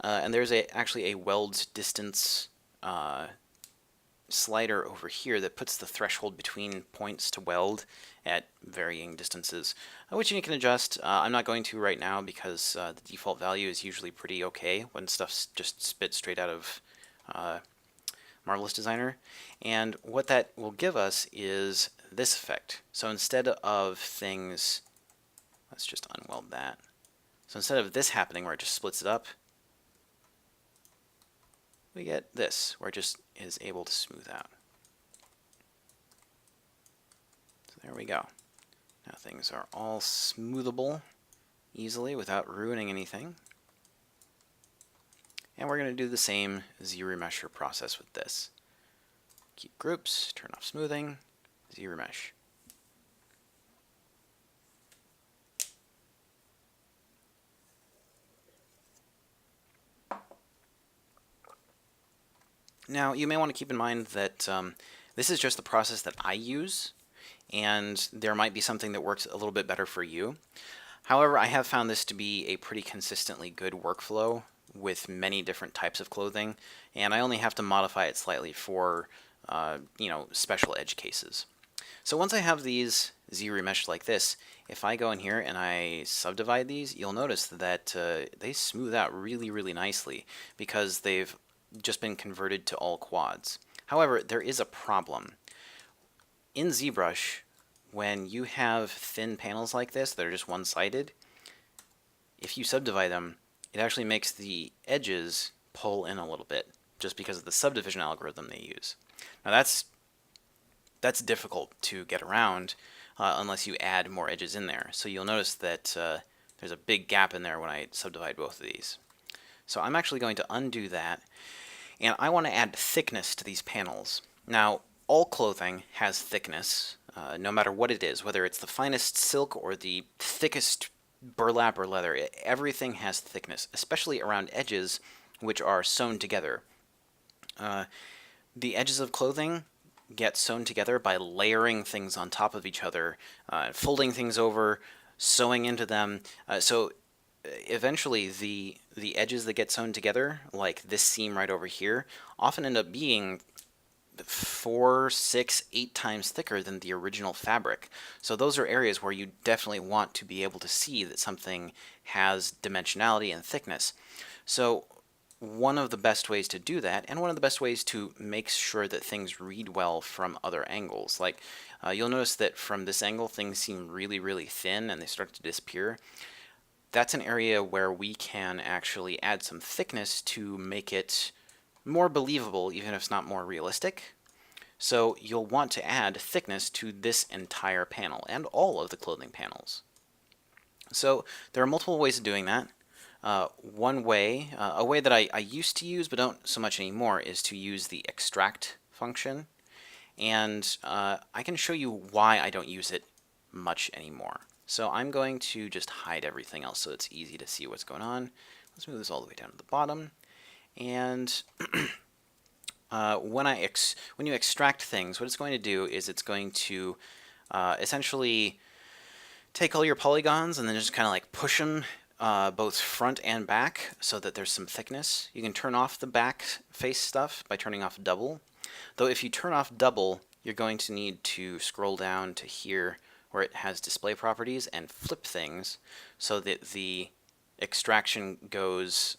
And there's actually a Weld Distance slider over here that puts the threshold between points to weld at varying distances, which you can adjust. I'm not going to right now because the default value is usually pretty okay when stuff's just spit straight out of Marvelous Designer. And what that will give us is this effect. So instead of things, let's just unweld that. So instead of this happening where it just splits it up, we get this, where it just is able to smooth out. So there we go. Now things are all smoothable easily without ruining anything. And we're going to do the same Zremesher process with this. Keep groups, turn off smoothing, Zremesh. Now, you may want to keep in mind that this is just the process that I use, and there might be something that works a little bit better for you. However, I have found this to be a pretty consistently good workflow with many different types of clothing, and I only have to modify it slightly for special edge cases. So once I have these Z-remeshed like this, if I go in here and I subdivide these, you'll notice that they smooth out really, really nicely because they've just been converted to all quads. However, there is a problem. In ZBrush, when you have thin panels like this that are just one-sided, if you subdivide them, it actually makes the edges pull in a little bit just because of the subdivision algorithm they use. Now that's difficult to get around unless you add more edges in there. So you'll notice that there's a big gap in there when I subdivide both of these. So I'm actually going to undo that, and I want to add thickness to these panels. Now, all clothing has thickness, no matter what it is, whether it's the finest silk or the thickest burlap or leather. Everything has thickness, especially around edges which are sewn together. The edges of clothing get sewn together by layering things on top of each other, folding things over, sewing into them. So eventually the edges that get sewn together, like this seam right over here, often end up being 4, 6, 8 times thicker than the original fabric. So those are areas where you definitely want to be able to see that something has dimensionality and thickness. So one of the best ways to do that, and one of the best ways to make sure that things read well from other angles, like you'll notice that from this angle things seem really, really thin and they start to disappear. That's an area where we can actually add some thickness to make it more believable, even if it's not more realistic. So you'll want to add thickness to this entire panel and all of the clothing panels. So there are multiple ways of doing that. One way, a way that I used to use but don't so much anymore, is to use the extract function. And I can show you why I don't use it much anymore. So I'm going to just hide everything else so it's easy to see what's going on. Let's move this all the way down to the bottom. And when you extract things, what it's going to do is it's going to essentially take all your polygons and then just kind of like push them both front and back so that there's some thickness. You can turn off the back face stuff by turning off double. Though if you turn off double, you're going to need to scroll down to here where it has display properties and flip things so that the extraction goes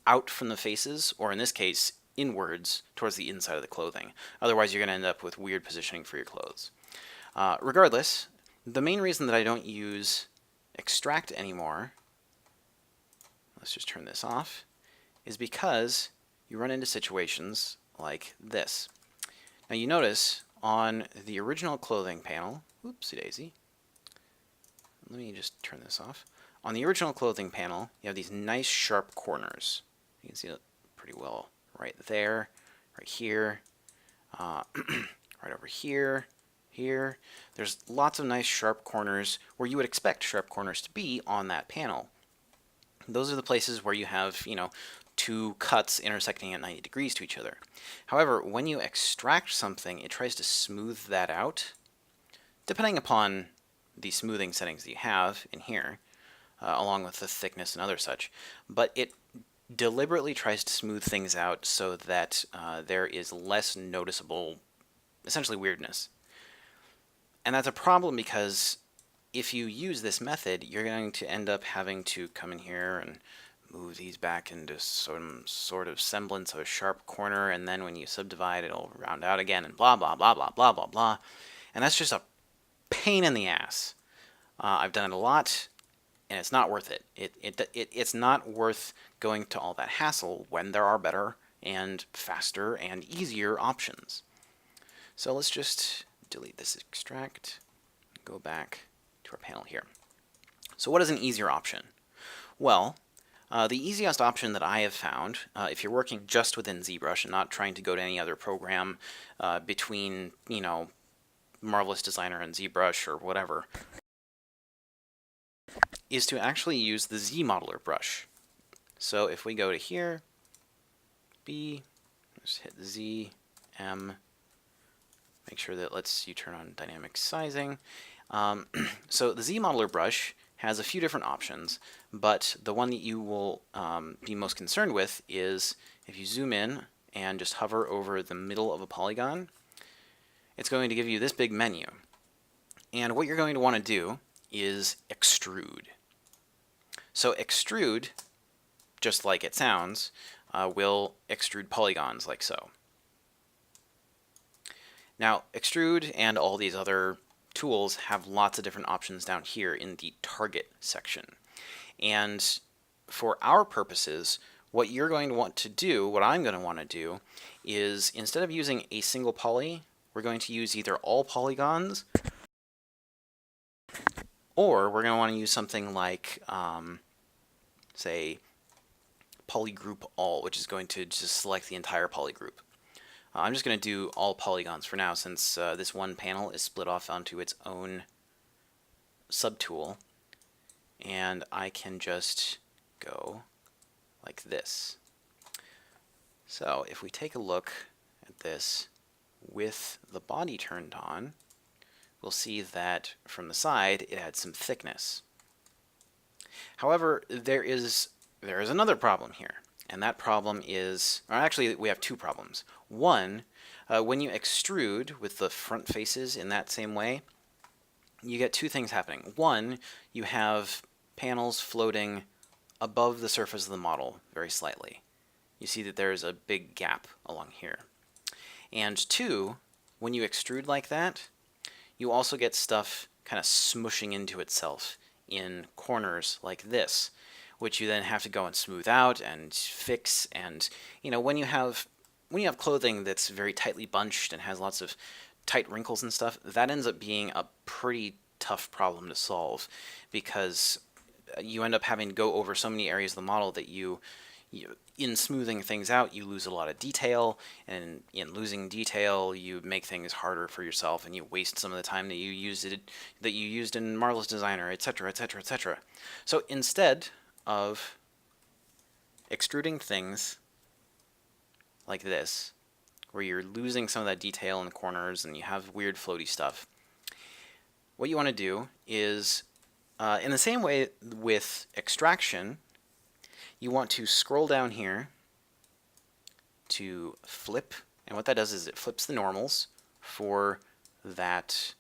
out from the faces, or in this case, inwards towards the inside of the clothing. Otherwise, you're going to end up with weird positioning for your clothes. Regardless, the main reason that I don't use extract anymore, let's just turn this off, is because you run into situations like this. Now you notice on the original clothing panel, oopsie daisy, let me just turn this off. On the original clothing panel, you have these nice sharp corners. You can see it pretty well right there, right here, right over here, here. There's lots of nice sharp corners where you would expect sharp corners to be on that panel. Those are the places where you have, two cuts intersecting at 90 degrees to each other. However, when you extract something, it tries to smooth that out, depending upon the smoothing settings that you have in here, along with the thickness and other such. But it deliberately tries to smooth things out so that there is less noticeable, essentially, weirdness. And that's a problem because if you use this method, you're going to end up having to come in here and move these back into some sort of semblance of a sharp corner, and then when you subdivide, it'll round out again, and blah, blah, blah, blah, blah, blah, blah. And that's just a pain in the ass. I've done it a lot, and it's not worth it. It's not worth going to all that hassle when there are better and faster and easier options. So let's just delete this extract, go back to our panel here. So what is an easier option? Well, The easiest option that I have found, if you're working just within ZBrush and not trying to go to any other program between, Marvelous Designer and ZBrush or whatever, is to actually use the Zmodeler Brush. So if we go to here, B, just hit Z, M, make sure that lets you turn on dynamic sizing. So the Zmodeler Brush has a few different options, but the one that you will be most concerned with is if you zoom in and just hover over the middle of a polygon, it's going to give you this big menu. And what you're going to want to do is extrude. So extrude, just like it sounds, will extrude polygons like so. Now, extrude and all these other tools have lots of different options down here in the target section. And for our purposes, what you're going to want to do, what I'm going to want to do, is instead of using a single poly, we're going to use either all polygons, or we're going to want to use something like, say, Polygroup all, which is going to just select the entire polygroup. I'm just going to do all polygons for now, since this one panel is split off onto its own subtool, and I can just go like this. So if we take a look at this with the body turned on, we'll see that from the side it adds some thickness. However, there is another problem here. And that problem is, or actually we have two problems. One, when you extrude with the front faces in that same way, you get two things happening. One, you have panels floating above the surface of the model very slightly. You see that there's a big gap along here. And two, when you extrude like that, you also get stuff kind of smushing into itself in corners like this, which you then have to go and smooth out and fix. And when you have clothing that's very tightly bunched and has lots of tight wrinkles and stuff, that ends up being a pretty tough problem to solve, because you end up having to go over so many areas of the model that you in smoothing things out, you lose a lot of detail, and in losing detail, you make things harder for yourself, and you waste some of the time that you used in Marvelous Designer, etc., etc., etc. So instead of extruding things like this, where you're losing some of that detail in the corners and you have weird floaty stuff, what you want to do is, in the same way with extraction, you want to scroll down here to flip, and what that does is it flips the normals for that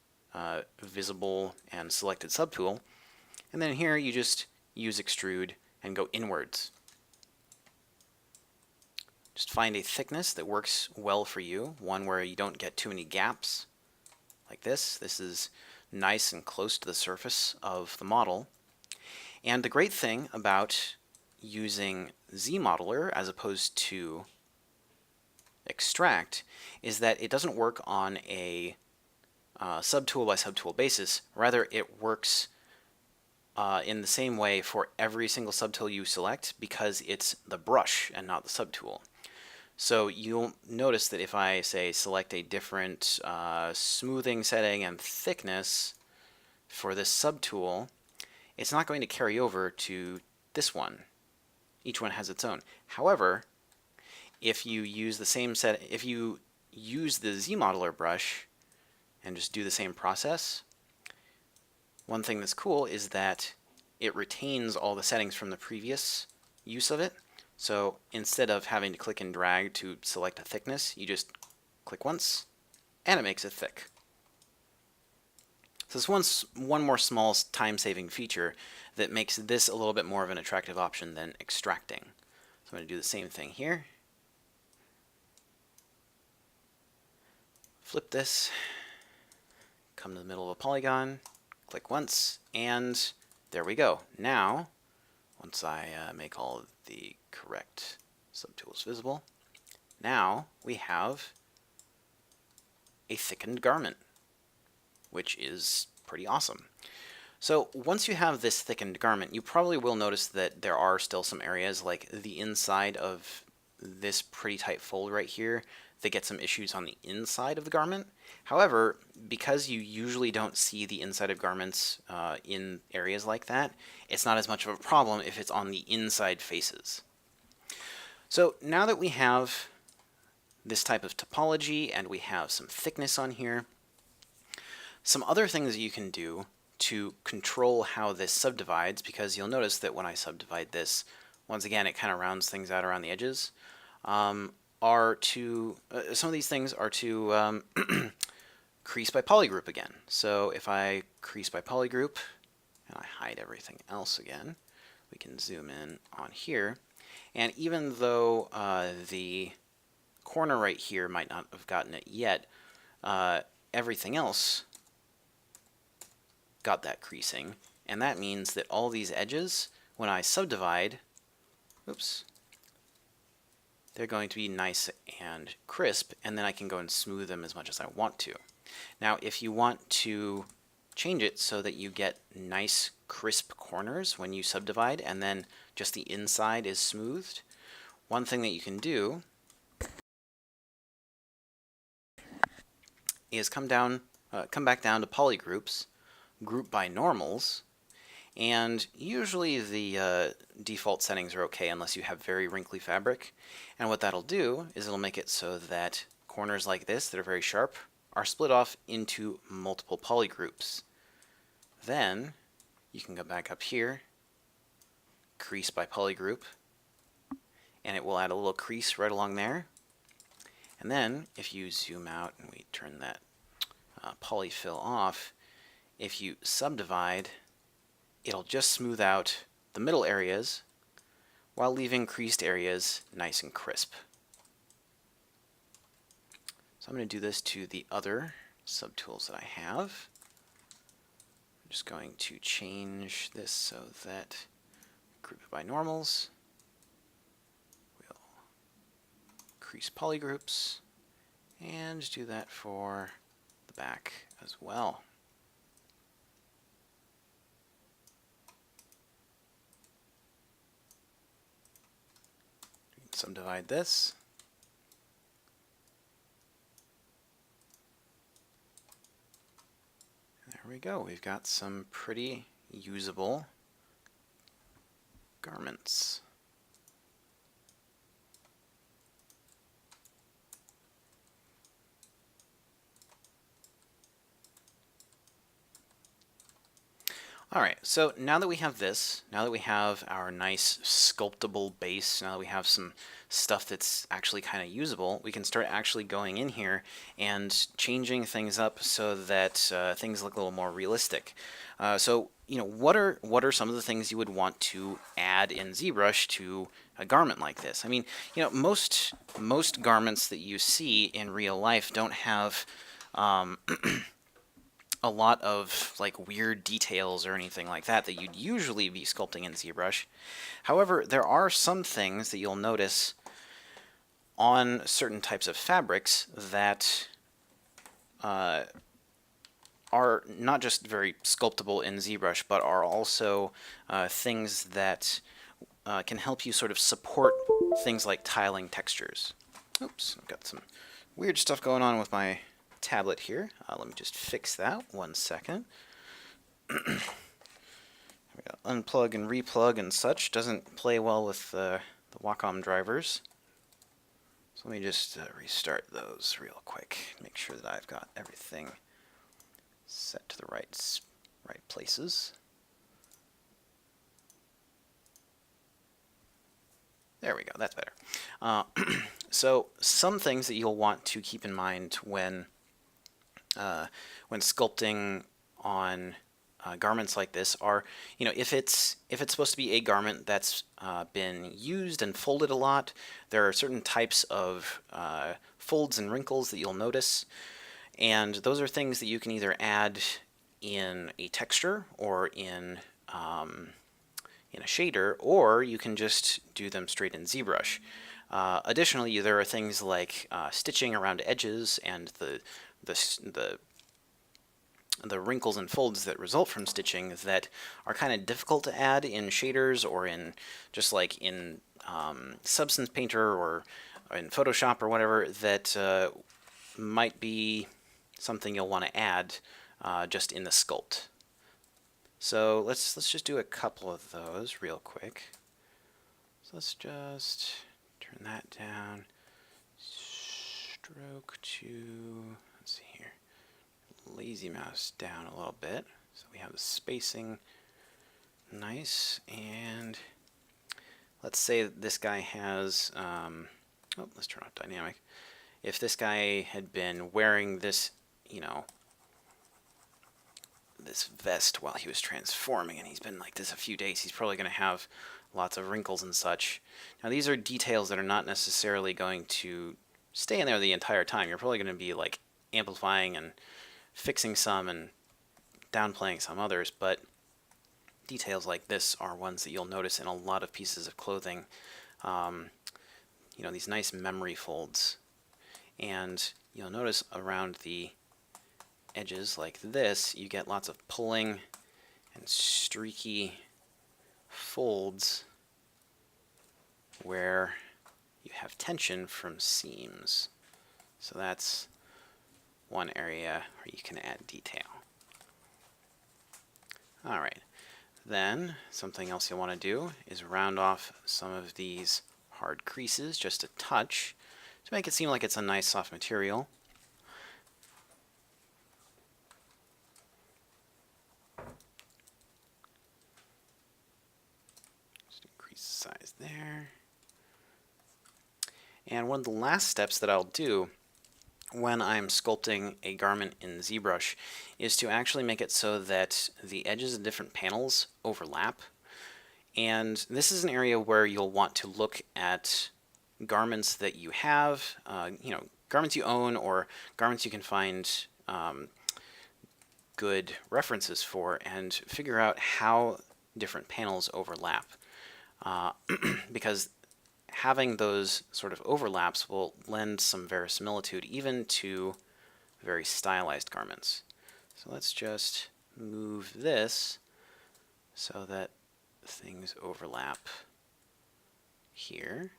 visible and selected subtool, and then here you just use extrude and go inwards. Just find a thickness that works well for you, one where you don't get too many gaps, like this. This is nice and close to the surface of the model. And the great thing about using Zmodeler as opposed to extract is that it doesn't work on a subtool by subtool basis. Rather, it works in the same way for every single subtool you select, because it's the brush and not the subtool. So you'll notice that if I say select a different smoothing setting and thickness for this subtool, it's not going to carry over to this one. Each one has its own. However, if you use the same if you use the Zmodeler brush and just do the same process, one thing that's cool is that it retains all the settings from the previous use of it. So instead of having to click and drag to select a thickness, you just click once and it makes it thick. So this one more small time-saving feature that makes this a little bit more of an attractive option than extracting. So I'm going to do the same thing here. Flip this, come to the middle of a polygon, click once, and there we go. Now, once I make all of the correct subtools visible, now we have a thickened garment, which is pretty awesome. So once you have this thickened garment, you probably will notice that there are still some areas like the inside of this pretty tight fold right here that get some issues on the inside of the garment. However, because you usually don't see the inside of garments in areas like that, it's not as much of a problem if it's on the inside faces. So now that we have this type of topology and we have some thickness on here, some other things that you can do to control how this subdivides, because you'll notice that when I subdivide this, once again, it kind of rounds things out around the edges, are to, some of these things are to crease by polygroup again. So if I crease by polygroup, and I hide everything else again, we can zoom in on here, and even though the corner right here might not have gotten it yet, everything else got that creasing, and that means that all these edges, when I subdivide, oops, they're going to be nice and crisp, and then I can go and smooth them as much as I want to. Now, if you want to change it so that you get nice crisp corners when you subdivide, and then just the inside is smoothed, one thing that you can do is come back down to polygroups, group by normals, and usually the default settings are okay unless you have very wrinkly fabric. And what that'll do is it'll make it so that corners like this that are very sharp are split off into multiple polygroups. Then you can go back up here, crease by polygroup, and it will add a little crease right along there. And then if you zoom out and we turn that polyfill off, if you subdivide, it'll just smooth out the middle areas while leaving creased areas nice and crisp. So I'm going to do this to the other subtools that I have. I'm just going to change this so that group it by normals. We'll crease polygroups and do that for the back as well. Subdivide this. There we go. We've got some pretty usable garments. Alright, so now that we have this, now that we have our nice sculptable base, now that we have some stuff that's actually kind of usable, we can start actually going in here and changing things up so that things look a little more realistic. So, you know, what are some of the things you would want to add in Zbrush to a garment like this? I mean, you know, most garments that you see in real life don't have a lot of like weird details or anything like that that you'd usually be sculpting in Zbrush. However, there are some things that you'll notice on certain types of fabrics that are not just very sculptable in Zbrush, but are also things that can help you sort of support things like tiling textures. Oops, I've got some weird stuff going on with my tablet here. Let me just fix that 1 second. We got unplug and replug and such. Doesn't play well with the Wacom drivers. So let me just restart those real quick. Make sure that I've got everything set to the right places. There we go. That's better. So some things that you'll want to keep in mind when sculpting on garments like this are, you know, if it's supposed to be a garment that's been used and folded a lot, there are certain types of folds and wrinkles that you'll notice, and those are things that you can either add in a texture or in a shader, or you can just do them straight in Zbrush. Additionally, there are things like stitching around edges and the the wrinkles and folds that result from stitching that are kind of difficult to add in shaders or in just like in Substance Painter or in Photoshop or whatever, that might be something you'll want to add just in the sculpt. So let's just do a couple of those real quick. So let's just turn that down. Stroke to, let's see here, lazy mouse down a little bit, so we have the spacing nice. And let's say that this guy has, oh, let's turn off dynamic. If this guy had been wearing this, you know, this vest while he was transforming, and he's been like this a few days, he's probably going to have lots of wrinkles and such. Now these are details that are not necessarily going to stay in there the entire time. You're probably going to be like amplifying and fixing some and downplaying some others, but details like this are ones that you'll notice in a lot of pieces of clothing. You know, these nice memory folds, and you'll notice around the edges like this, you get lots of pulling and streaky folds where you have tension from seams. So that's one area where you can add detail. Alright, then something else you'll want to do is round off some of these hard creases just a touch to make it seem like it's a nice soft material. Just increase the size there. And one of the last steps that I'll do when I'm sculpting a garment in Zbrush is to actually make it so that the edges of different panels overlap. And this is an area where you'll want to look at garments that you have, you know, garments you own or garments you can find good references for, and figure out how different panels overlap. Because having those sort of overlaps will lend some verisimilitude even to very stylized garments. So let's just move this so that things overlap here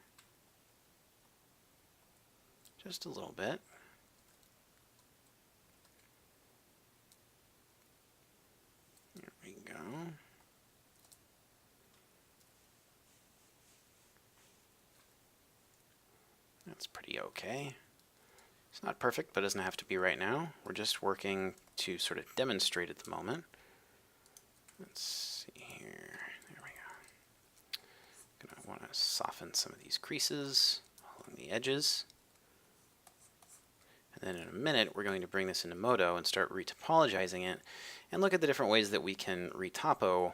just a little bit. There we go. That's pretty okay. It's not perfect, but it doesn't have to be right now. We're just working to sort of demonstrate at the moment. Let's see here. There we go. Gonna want to soften some of these creases along the edges. And then in a minute, we're going to bring this into Modo and start retopologizing it and look at the different ways that we can retopo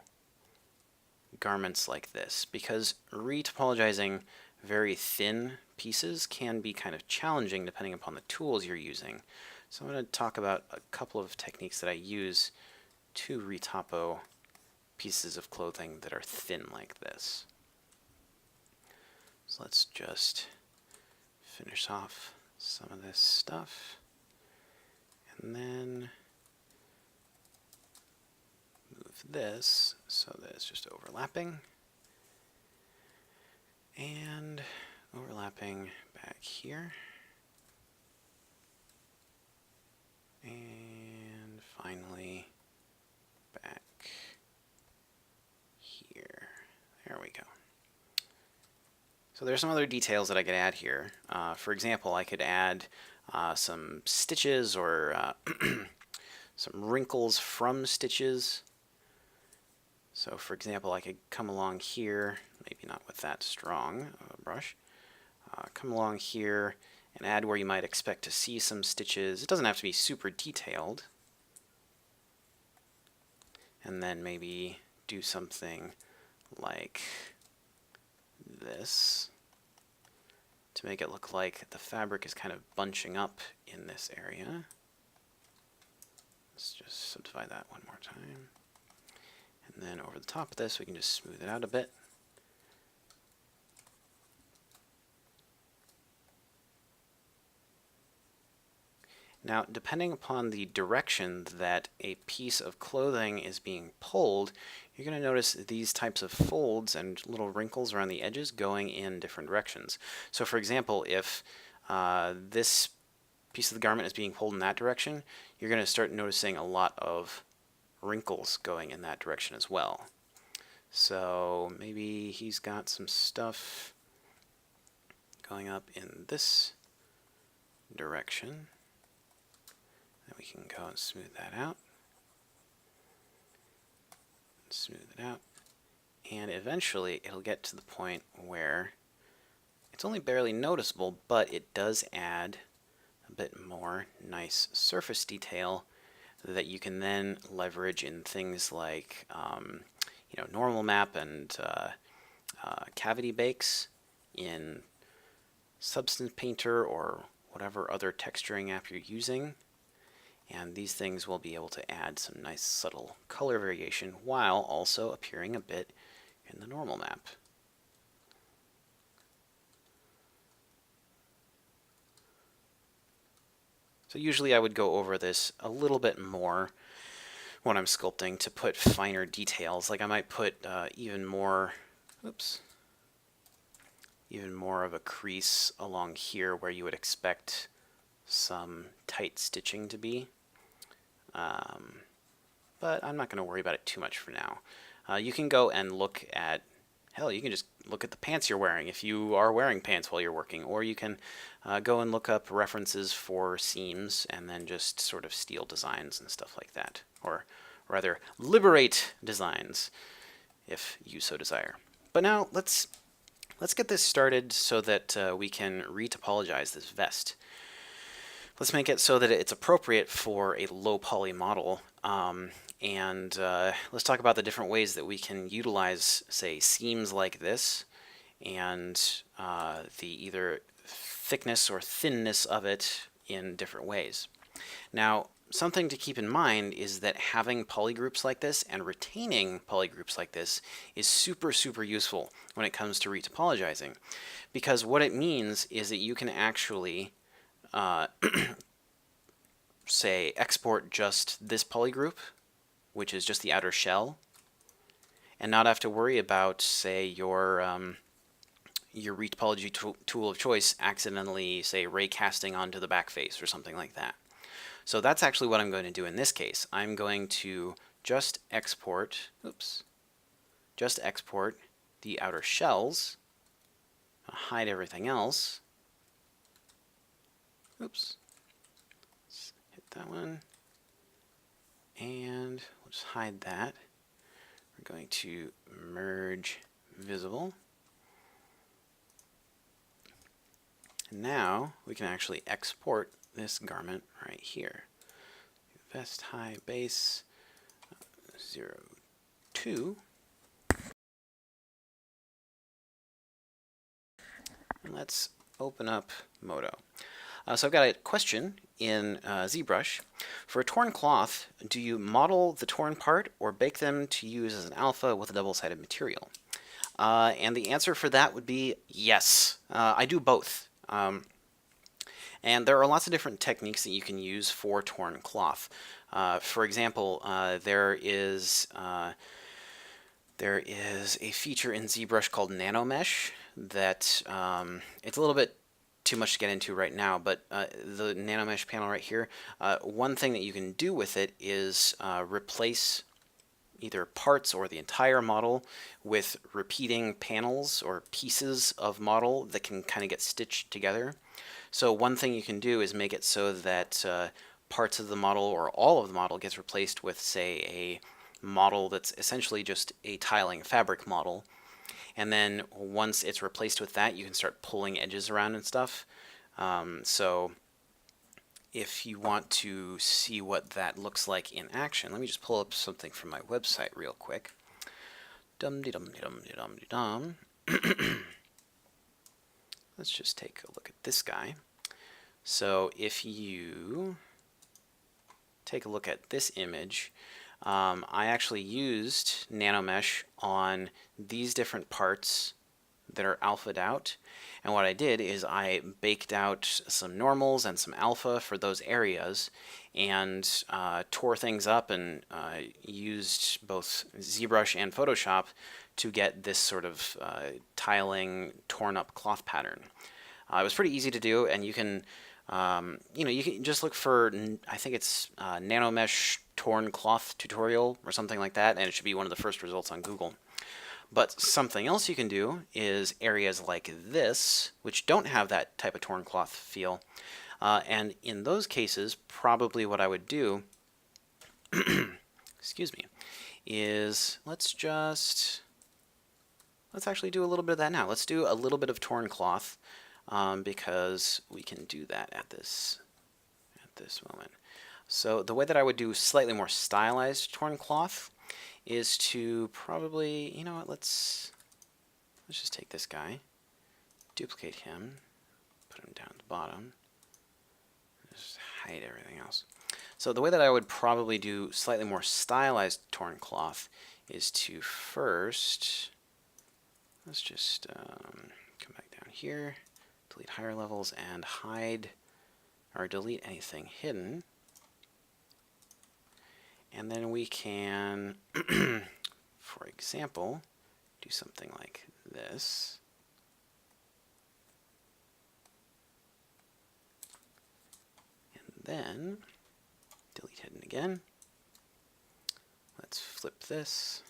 garments like this, because retopologizing very thin pieces can be kind of challenging depending upon the tools you're using. So I'm going to talk about a couple of techniques that I use to retopo pieces of clothing that are thin like this. So let's just finish off some of this stuff, and then move this so that it's just overlapping and overlapping back here, and finally back here. There we go. So there's some other details that I could add here. For example, I could add some stitches or some wrinkles from stitches. So for example, I could come along here, maybe not with that strong brush, come along here and add where you might expect to see some stitches. It doesn't have to be super detailed. And then maybe do something like this to make it look like the fabric is kind of bunching up in this area. Let's just subdivide that one more time. And then over the top of this, we can just smooth it out a bit. Now, depending upon the direction that a piece of clothing is being pulled, you're going to notice these types of folds and little wrinkles around the edges going in different directions. So for example, if this piece of the garment is being pulled in that direction, you're going to start noticing a lot of wrinkles going in that direction as well. So maybe he's got some stuff going up in this direction. Then we can go and smooth that out. Smooth it out. And eventually it'll get to the point where it's only barely noticeable, but it does add a bit more nice surface detail that you can then leverage in things like normal map and cavity bakes in Substance Painter or whatever other texturing app you're using. And these things will be able to add some nice subtle color variation while also appearing a bit in the normal map. So usually I would go over this a little bit more when I'm sculpting to put finer details. Like I might put even more of a crease along here where you would expect some tight stitching to be. But I'm not going to worry about it too much for now. You can go and look at, hell, you can just look at the pants you're wearing if you are wearing pants while you're working, or you can go and look up references for seams and then just sort of steal designs and stuff like that, or rather liberate designs if you so desire. But now let's get this started so that we can retopologize this vest. Let's make it so that it's appropriate for a low poly model, and let's talk about the different ways that we can utilize, say, seams like this and the either thickness or thinness of it in different ways. Now, something to keep in mind is that having polygroups like this and retaining polygroups like this is super, super useful when it comes to retopologizing, because what it means is that you can actually say export just this polygroup, which is just the outer shell, and not have to worry about, say, your retopology tool of choice accidentally, say, ray casting onto the back face or something like that. So that's actually what I'm going to do in this case. I'm going to just export the outer shells, hide everything else. Oops. Let's hit that one. And we'll just hide that. We're going to merge visible. And now we can actually export this garment right here. Vest high base 02. And let's open up Modo. So I've got a question in Zbrush. For a torn cloth, do you model the torn part or bake them to use as an alpha with a double-sided material? And the answer for that would be yes. I do both. And there are lots of different techniques that you can use for torn cloth. For example, there is a feature in Zbrush called Nanomesh that it's a little bit too much to get into right now, but the Nanomesh panel right here, one thing that you can do with it is replace either parts or the entire model with repeating panels or pieces of model that can kind of get stitched together. So one thing you can do is make it so that parts of the model or all of the model gets replaced with, say, a model that's essentially just a tiling fabric model. And then once it's replaced with that, you can start pulling edges around and stuff. So if you want to see what that looks like in action, let me just pull up something from my website real quick. Dum-de-dum-de-dum-de-dum-de-dum. Let's just take a look at this guy. So if you take a look at this image, I actually used Nanomesh on these different parts that are alphaed out. And what I did is I baked out some normals and some alpha for those areas and tore things up and used both ZBrush and Photoshop to get this sort of tiling torn up cloth pattern. It was pretty easy to do, and you can you can just look for, I think it's nanomesh torn cloth tutorial or something like that, and it should be one of the first results on Google. But something else you can do is areas like this, which don't have that type of torn cloth feel. And in those cases, probably what I would do, excuse me, is let's actually do a little bit of that now. Let's do a little bit of torn cloth because we can do that at this moment. So the way that I would do slightly more stylized torn cloth is to probably, you know what, let's just take this guy, duplicate him, put him down at the bottom, just hide everything else. So the way that I would probably do slightly more stylized torn cloth is to first, let's just come back down here, delete higher levels and hide or delete anything hidden. And then we can, for example, do something like this. And then delete hidden again. Let's flip this.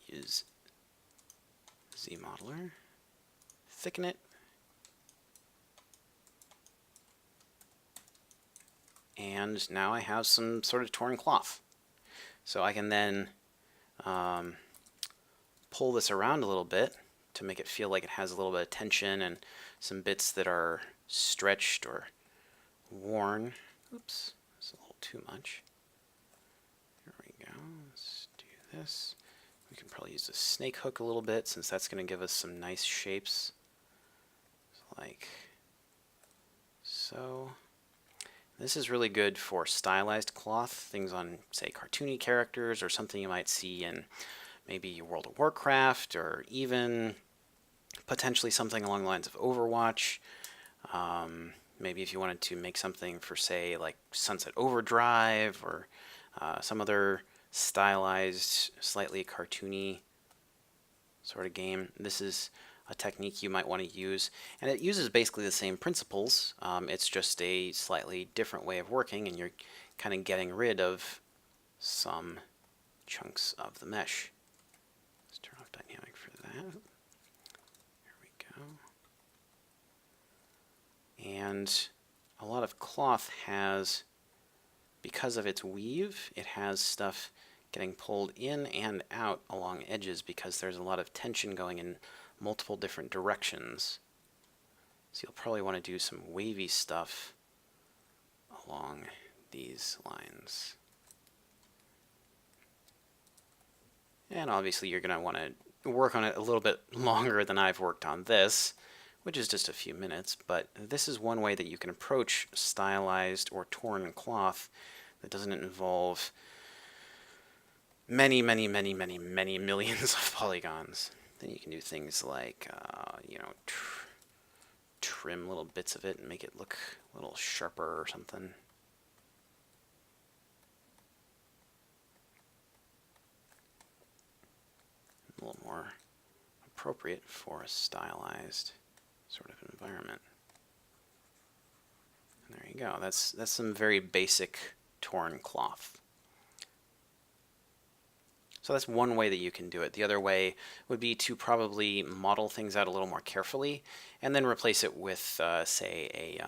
Use Zmodeler. Thicken it. And now I have some sort of torn cloth. So I can then pull this around a little bit to make it feel like it has a little bit of tension and some bits that are stretched or worn. Oops, that's a little too much. There we go. Let's do this. We can probably use a snake hook a little bit since that's going to give us some nice shapes. Like so. This is really good for stylized cloth, things on, say, cartoony characters or something you might see in maybe World of Warcraft or even potentially something along the lines of Overwatch. Maybe if you wanted to make something for, say, like Sunset Overdrive or some other stylized, slightly cartoony sort of game. This is a technique you might want to use, and it uses basically the same principles. It's just a slightly different way of working, and you're kind of getting rid of some chunks of the mesh. Let's turn off dynamic for that. There we go. And a lot of cloth has, because of its weave, it has stuff getting pulled in and out along edges because there's a lot of tension going in multiple different directions. So you'll probably want to do some wavy stuff along these lines. And obviously you're going to want to work on it a little bit longer than I've worked on this, which is just a few minutes, but this is one way that you can approach stylized or torn cloth that doesn't involve many millions of polygons. Then you can do things like, trim little bits of it and make it look a little sharper or something. A little more appropriate for a stylized sort of environment. And there you go. That's some very basic torn cloth. So that's one way that you can do it. The other way would be to probably model things out a little more carefully and then replace it with, say,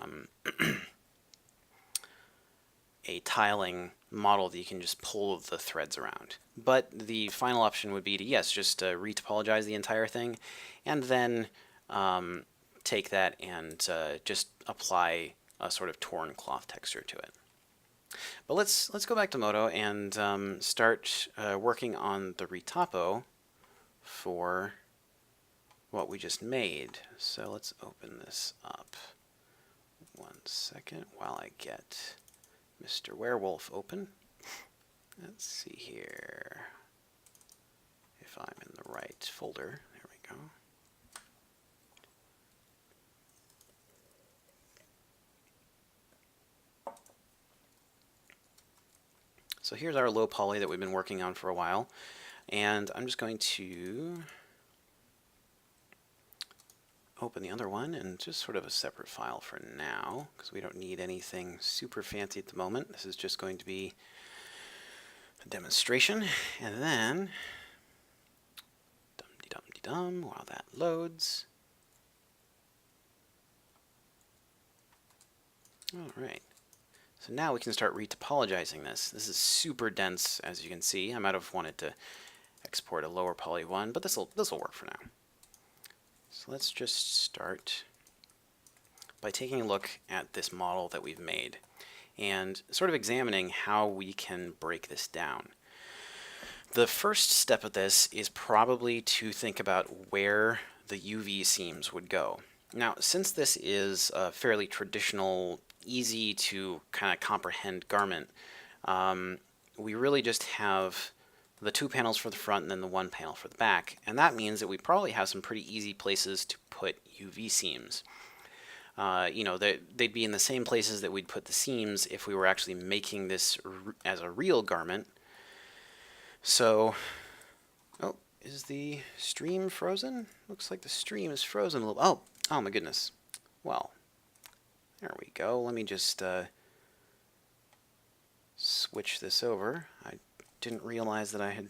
a tiling model that you can just pull the threads around. But the final option would be to, yes, just retopologize the entire thing and then take that and just apply a sort of torn cloth texture to it. But let's go back to Modo and start working on the Retopo for what we just made. So let's open this up. One second while I get Mr. Werewolf open. Let's see here. if I'm in the right folder. There we go. So here's our low poly that we've been working on for a while, and I'm just going to open the other one and just sort of a separate file for now, because we don't need anything super fancy at the moment. This is just going to be a demonstration, and then dum-de-dum-de-dum while that loads. All right. So now we can start retopologizing this. This is super dense, as you can see. I might have wanted to export a lower poly one, but this will work for now. So let's just start by taking a look at this model that we've made and sort of examining how we can break this down. The first step of this is probably to think about where the UV seams would go. Now, since this is a fairly traditional, easy to kind of comprehend garment, we really just have the two panels for the front and then the one panel for the back, and that means that we probably have some pretty easy places to put UV seams. You know, they'd be in the same places that we'd put the seams if we were actually making this as a real garment. So, oh, is the stream frozen? Looks like the stream is frozen a little. Oh my goodness. Well, there we go. Let me just switch this over. I didn't realize that I had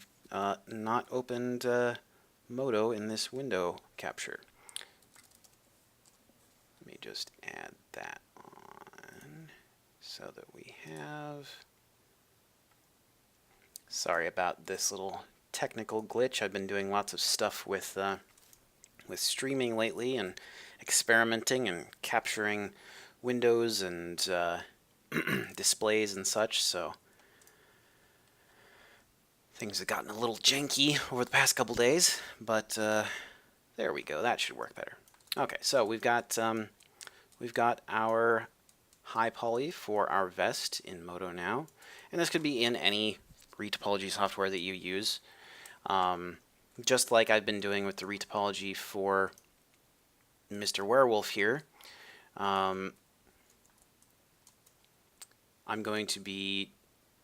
not opened Modo in this window capture. Let me just add that on so that we have... Sorry about this little technical glitch. I've been doing lots of stuff with streaming lately and experimenting and capturing windows and displays and such, so things have gotten a little janky over the past couple days, but there we go. That should work better. Okay, so we've got our high poly for our vest in Modo now, and this could be in any retopology software that you use. Just like I've been doing with the retopology for Mr. Werewolf here, I'm going to be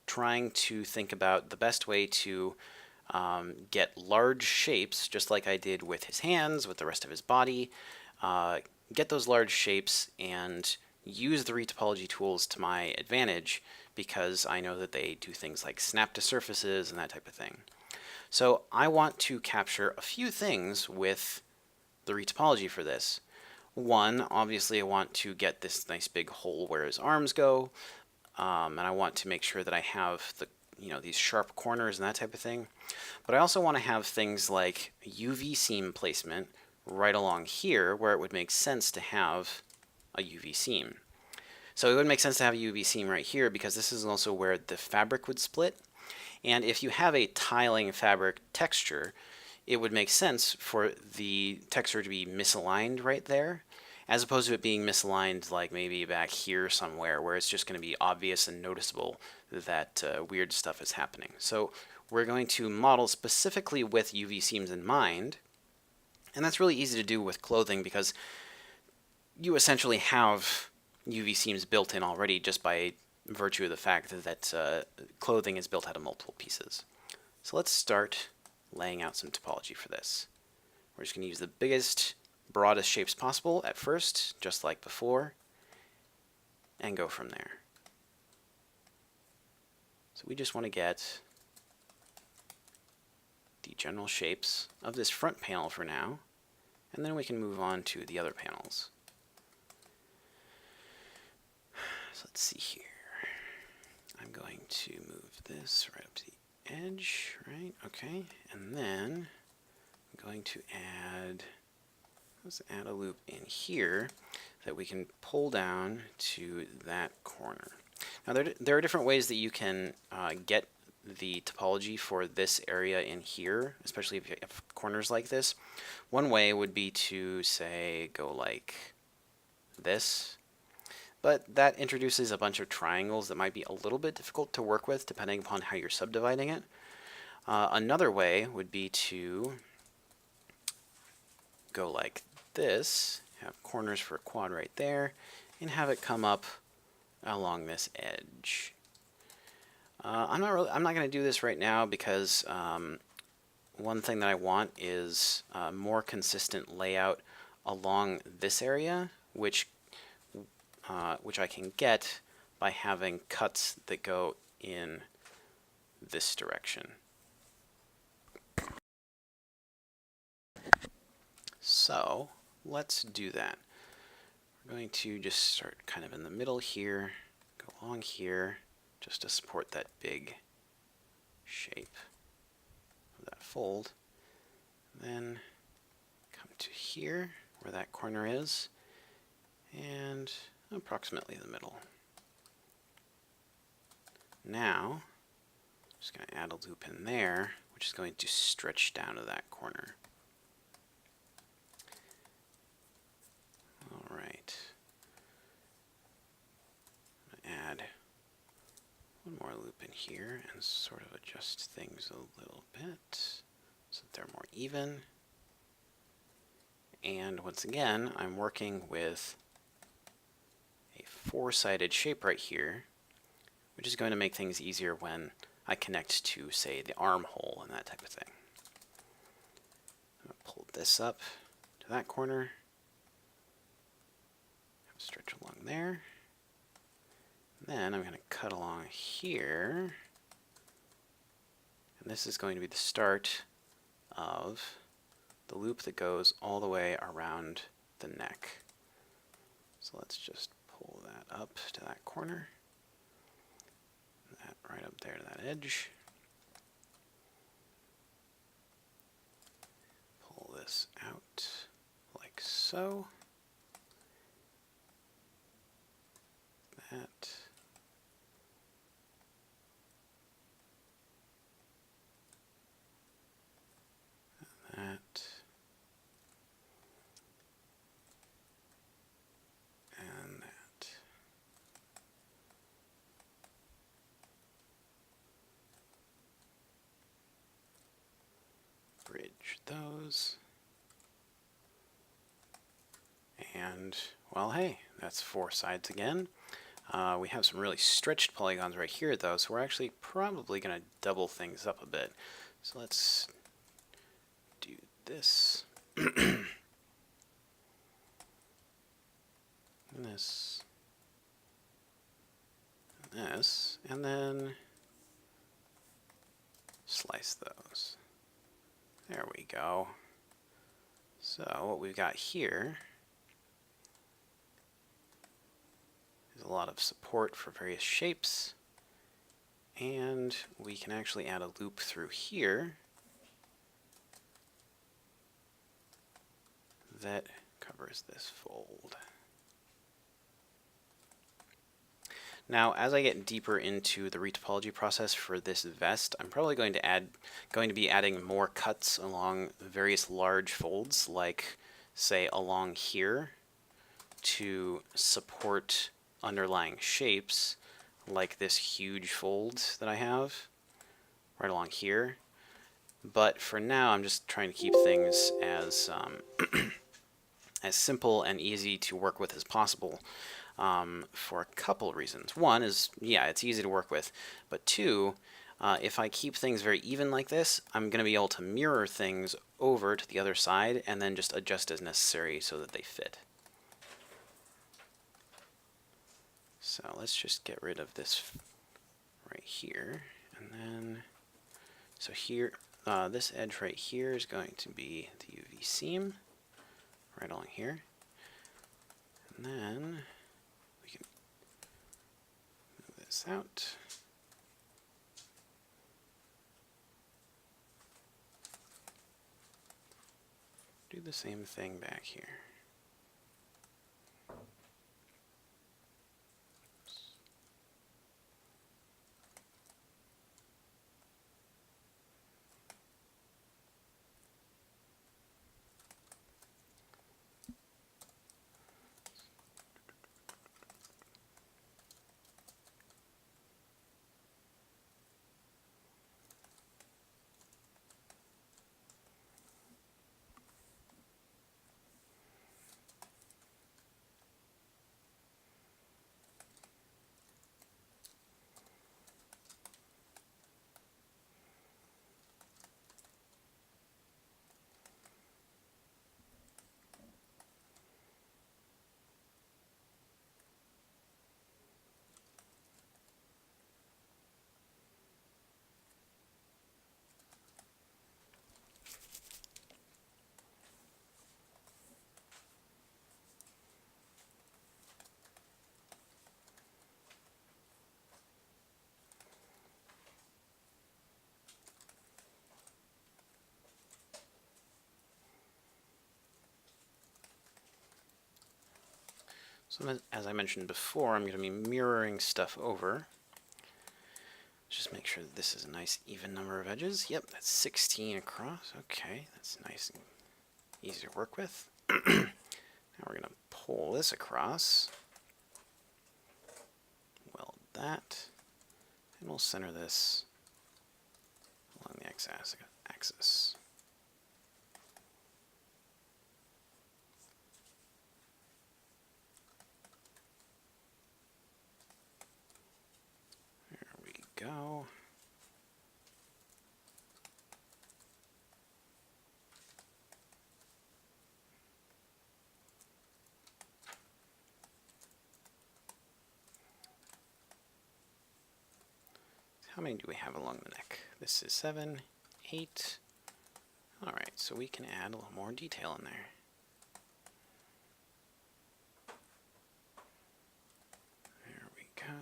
trying to think about the best way to get large shapes, just like I did with his hands, with the rest of his body, get those large shapes and use the retopology tools to my advantage, because I know that they do things like snap to surfaces and that type of thing. So I want to capture a few things with the retopology for this. One, obviously I want to get this nice big hole where his arms go, and I want to make sure that I have the, you know, these sharp corners and that type of thing. But I also want to have things like UV seam placement right along here, where it would make sense to have a UV seam. So it would make sense to have a UV seam right here, because this is also where the fabric would split. And if you have a tiling fabric texture, it would make sense for the texture to be misaligned right there, as opposed to it being misaligned like maybe back here somewhere, where it's just going to be obvious and noticeable that weird stuff is happening. So we're going to model specifically with UV seams in mind, and that's really easy to do with clothing, because you essentially have UV seams built in already just by virtue of the fact that clothing is built out of multiple pieces. So let's start laying out some topology for this. We're just going to use the biggest, broadest shapes possible at first, just like before, and go from there. So we just want to get the general shapes of this front panel for now, and then we can move on to the other panels. So let's see here. I'm going to move this right up to the edge, right? Okay, and then I'm going to let's add a loop in here that we can pull down to that corner. Now there are different ways that you can get the topology for this area in here, especially if you have corners like this. One way would be to, say, go like this. But that introduces a bunch of triangles that might be a little bit difficult to work with depending upon how you're subdividing it. Another way would be to go like this, have corners for a quad right there, and have it come up along this edge. I'm not going to do this right now because one thing that I want is more consistent layout along this area, which I can get by having cuts that go in this direction. So let's do that. We're going to just start kind of in the middle here, go along here, just to support that big shape of that fold. Then come to here, where that corner is, and approximately the middle. Now, I'm just going to add a loop in there, which is going to stretch down to that corner. All right. I'm going to add one more loop in here and sort of adjust things a little bit so that they're more even. And once again, I'm working with a four-sided shape right here, which is going to make things easier when I connect to, say, the armhole and that type of thing. I'm going to pull this up to that corner, stretch along there, and then I'm going to cut along here, and this is going to be the start of the loop that goes all the way around the neck. So let's just pull that up to that corner, that right up there to that edge. Pull this out like so. That. That. And that. Bridge those. And, well, hey, that's four sides again. We have some really stretched polygons right here, though, so we're actually probably going to double things up a bit. So let's do this. And this. And this. And then slice those. There we go. So what we've got here is a lot of support for various shapes, and we can actually add a loop through here that covers this fold. Now, as I get deeper into the retopology process for this vest, I'm probably going to be adding more cuts along various large folds, like, say, along here, to support underlying shapes, like this huge fold that I have right along here. But for now, I'm just trying to keep things as as simple and easy to work with as possible, for a couple of reasons. One is, yeah, it's easy to work with, but two, if I keep things very even like this, I'm going to be able to mirror things over to the other side and then just adjust as necessary so that they fit. So let's just get rid of this right here, and then, so here, this edge right here is going to be the UV seam, right along here, and then we can move this out. Do the same thing back here. So as I mentioned before, I'm going to be mirroring stuff over. Just make sure that this is a nice even number of edges. Yep, that's 16 across. Okay, that's nice and easy to work with. Now we're going to pull this across. Weld that. And we'll center this along the x-axis. There we go. How many do we have along the neck? This is 7, 8. Alright, so we can add a little more detail in there. There we go.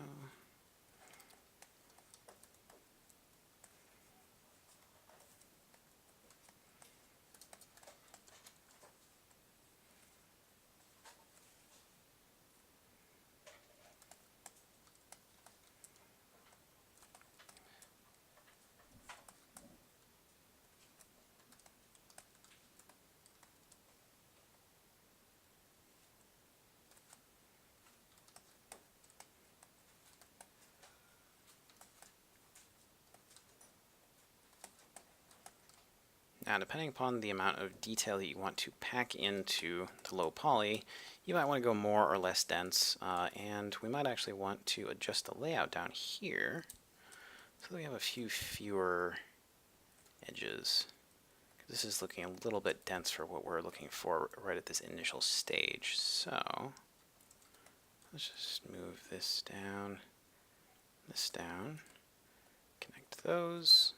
Now, depending upon the amount of detail that you want to pack into the low poly, you might want to go more or less dense, and we might actually want to adjust the layout down here so that we have a few fewer edges. This is looking a little bit dense for what we're looking for right at this initial stage. So let's just move this down, connect those.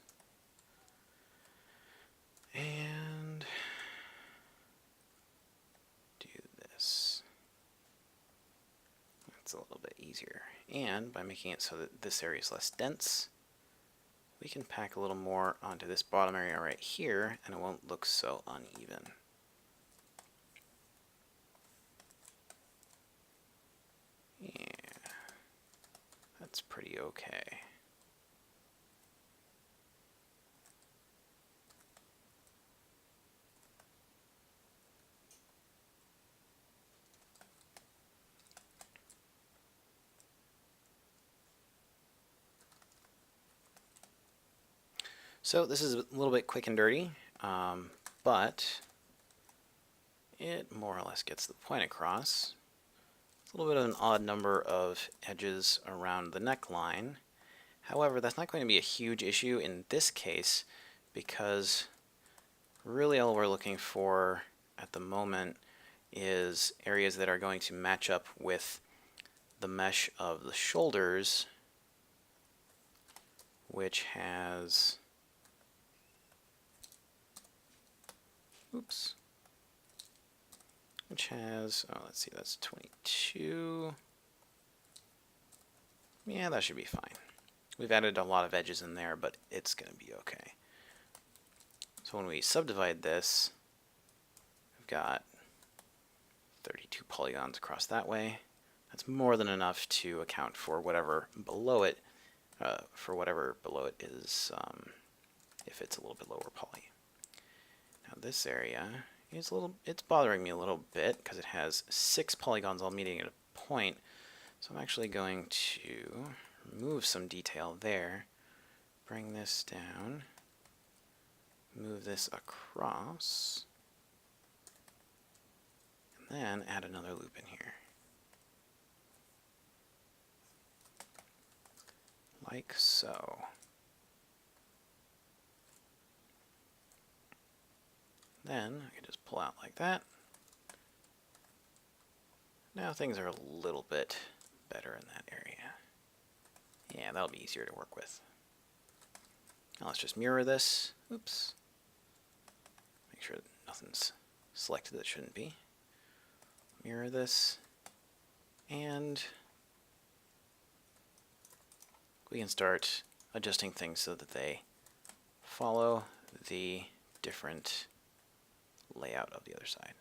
And do this. That's a little bit easier. And by making it so that this area is less dense, we can pack a little more onto this bottom area right here, and it won't look so uneven. Yeah, that's pretty okay. So this is a little bit quick and dirty, but it more or less gets the point across. It's a little bit of an odd number of edges around the neckline. However, that's not going to be a huge issue in this case because really all we're looking for at the moment is areas that are going to match up with the mesh of the shoulders, which has oh, let's see, that's 22. Yeah, that should be fine. We've added a lot of edges in there, but it's going to be okay. So when we subdivide this, we've got 32 polygons across that way. That's more than enough to account for whatever below it, is, if it's a little bit lower poly. Now this area is it's bothering me a little bit because it has 6 polygons all meeting at a point. So I'm actually going to remove some detail there, bring this down, move this across, and then add another loop in here. Like so. Then I can just pull out like that. Now things are a little bit better in that area. Yeah, that'll be easier to work with. Now let's just mirror this. Oops. Make sure that nothing's selected that shouldn't be. Mirror this. And we can start adjusting things so that they follow the different layout of the other side.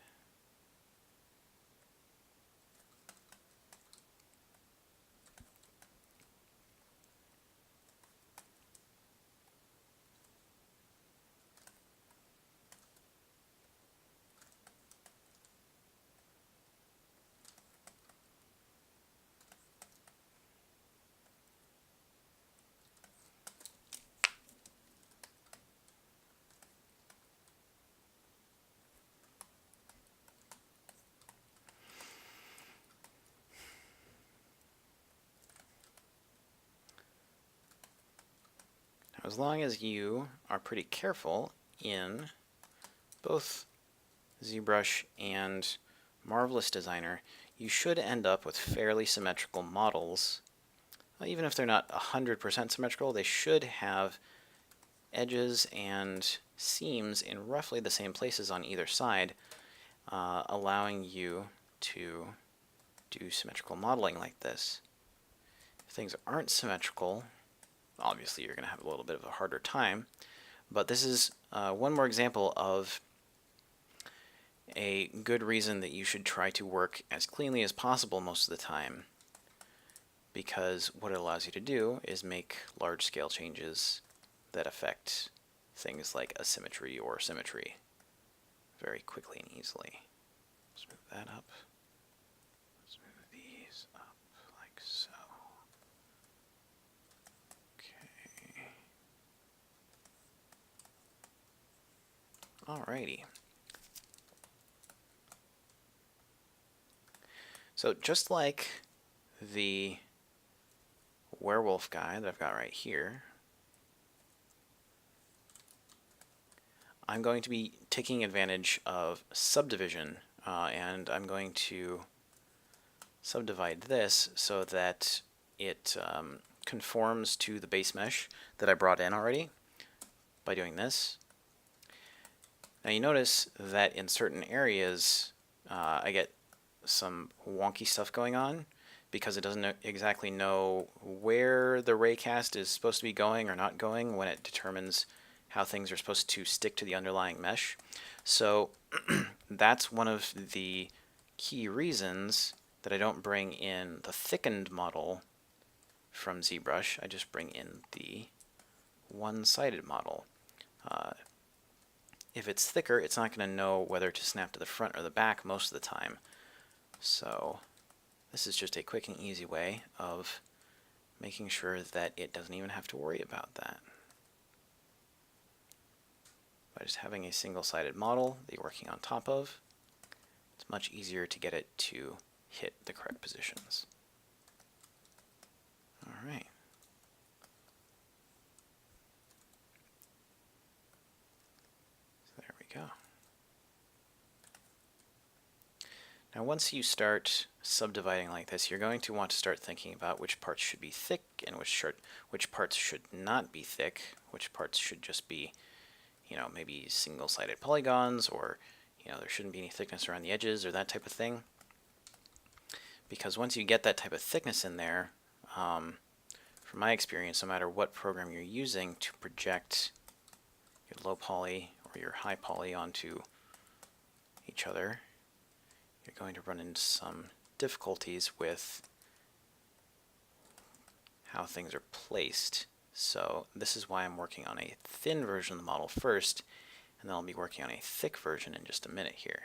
as long as you are pretty careful in both ZBrush and Marvelous Designer, you should end up with fairly symmetrical models. Even if they're not 100% symmetrical, they should have edges and seams in roughly the same places on either side, allowing you to do symmetrical modeling like this. If things aren't symmetrical, obviously you're going to have a little bit of a harder time, but this is one more example of a good reason that you should try to work as cleanly as possible most of the time, because what it allows you to do is make large-scale changes that affect things like asymmetry or symmetry very quickly and easily. Smooth that up. Smooth these up like so. Okay. Alrighty. So just like the werewolf guy that I've got right here, I'm going to be taking advantage of subdivision, and I'm going to subdivide this so that it conforms to the base mesh that I brought in already by doing this. Now you notice that in certain areas I get some wonky stuff going on because it doesn't exactly know where the raycast is supposed to be going or not going when it determines how things are supposed to stick to the underlying mesh. So that's one of the key reasons that I don't bring in the thickened model from ZBrush. I just bring in the one-sided model. If it's thicker, it's not going to know whether to snap to the front or the back most of the time. So this is just a quick and easy way of making sure that it doesn't even have to worry about that. By just having a single-sided model that you're working on top of, it's much easier to get it to hit the correct positions. All right. So there we go. Now once you start subdividing like this, you're going to want to start thinking about which parts should be thick and which parts should not be thick, which parts should just be, maybe single-sided polygons, or, there shouldn't be any thickness around the edges or that type of thing. Because once you get that type of thickness in there, from my experience, no matter what program you're using to project your low poly or your high poly onto each other, you're going to run into some difficulties with how things are placed. So this is why I'm working on a thin version of the model first, and then I'll be working on a thick version in just a minute here.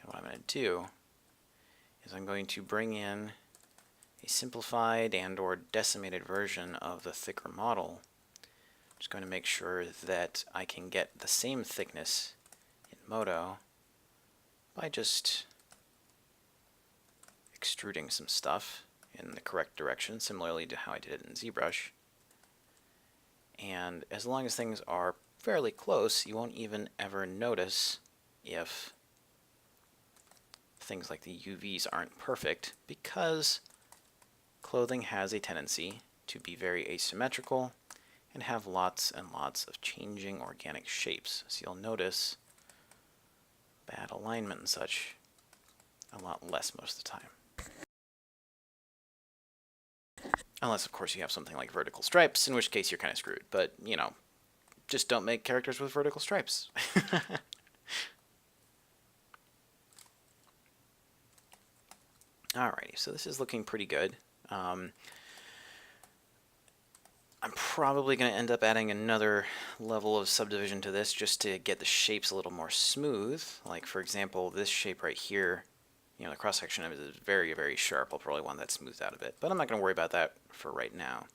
And what I'm going to do is I'm going to bring in a simplified and or decimated version of the thicker model. I'm just going to make sure that I can get the same thickness in Modo by just extruding some stuff in the correct direction, similarly to how I did it in ZBrush. And as long as things are fairly close, you won't even ever notice if things like the UVs aren't perfect, because clothing has a tendency to be very asymmetrical and have lots and lots of changing organic shapes. So you'll notice bad alignment and such a lot less most of the time. Unless, of course, you have something like vertical stripes, in which case you're kind of screwed. But, just don't make characters with vertical stripes. Alrighty, so this is looking pretty good. I'm probably going to end up adding another level of subdivision to this just to get the shapes a little more smooth. Like, for example, this shape right here, the cross-section of it is very, very sharp. I'll probably want that smoothed out a bit, but I'm not going to worry about that for right now.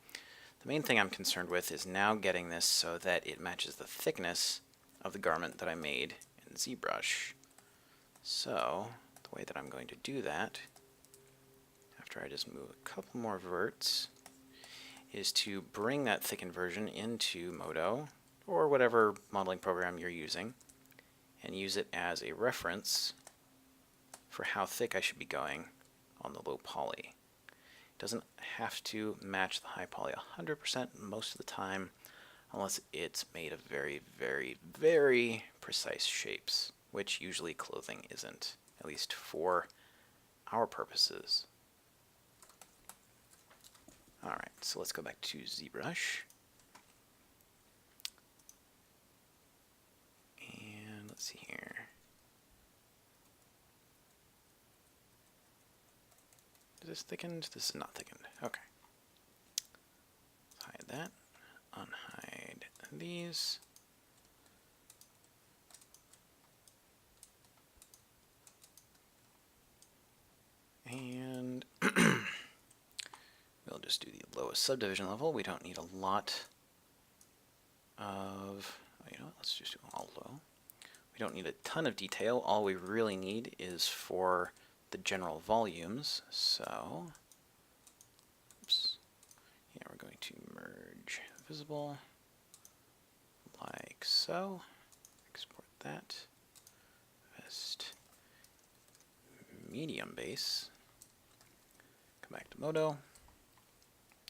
The main thing I'm concerned with is now getting this so that it matches the thickness of the garment that I made in ZBrush. So, the way that I'm going to do that, after I just move a couple more verts, is to bring that thickened version into Modo, or whatever modeling program you're using, and use it as a reference for how thick I should be going on the low poly. It doesn't have to match the high poly 100% most of the time, unless it's made of very, very, very precise shapes, which usually clothing isn't, at least for our purposes. Alright, so let's go back to Zbrush. And let's see here. Is this thickened? This is not thickened. Okay. Let's hide that. Unhide these. And we'll just do the lowest subdivision level. We don't need a lot of, you know what, let's just do all low. We don't need a ton of detail. All we really need is for the general volumes. So, oops. Yeah, we're going to merge visible like so. Export that. Best medium base. Come back to Modo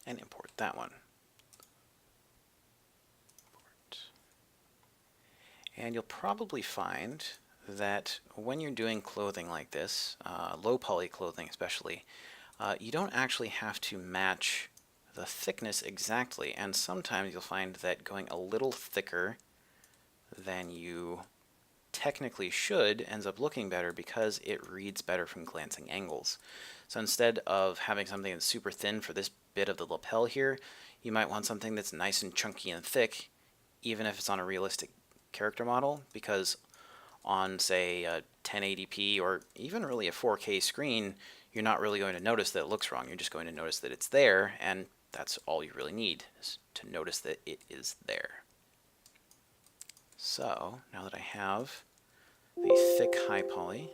and import that one. Import. And you'll probably find that when you're doing clothing like this, low poly clothing especially, you don't actually have to match the thickness exactly, and sometimes you'll find that going a little thicker than you technically should ends up looking better because it reads better from glancing angles. So instead of having something that's super thin for this bit of the lapel here, you might want something that's nice and chunky and thick, even if it's on a realistic character model, because on, say, a 1080p or even really a 4K screen, you're not really going to notice that it looks wrong. You're just going to notice that it's there, and that's all you really need, is to notice that it is there. So, now that I have the thick high poly,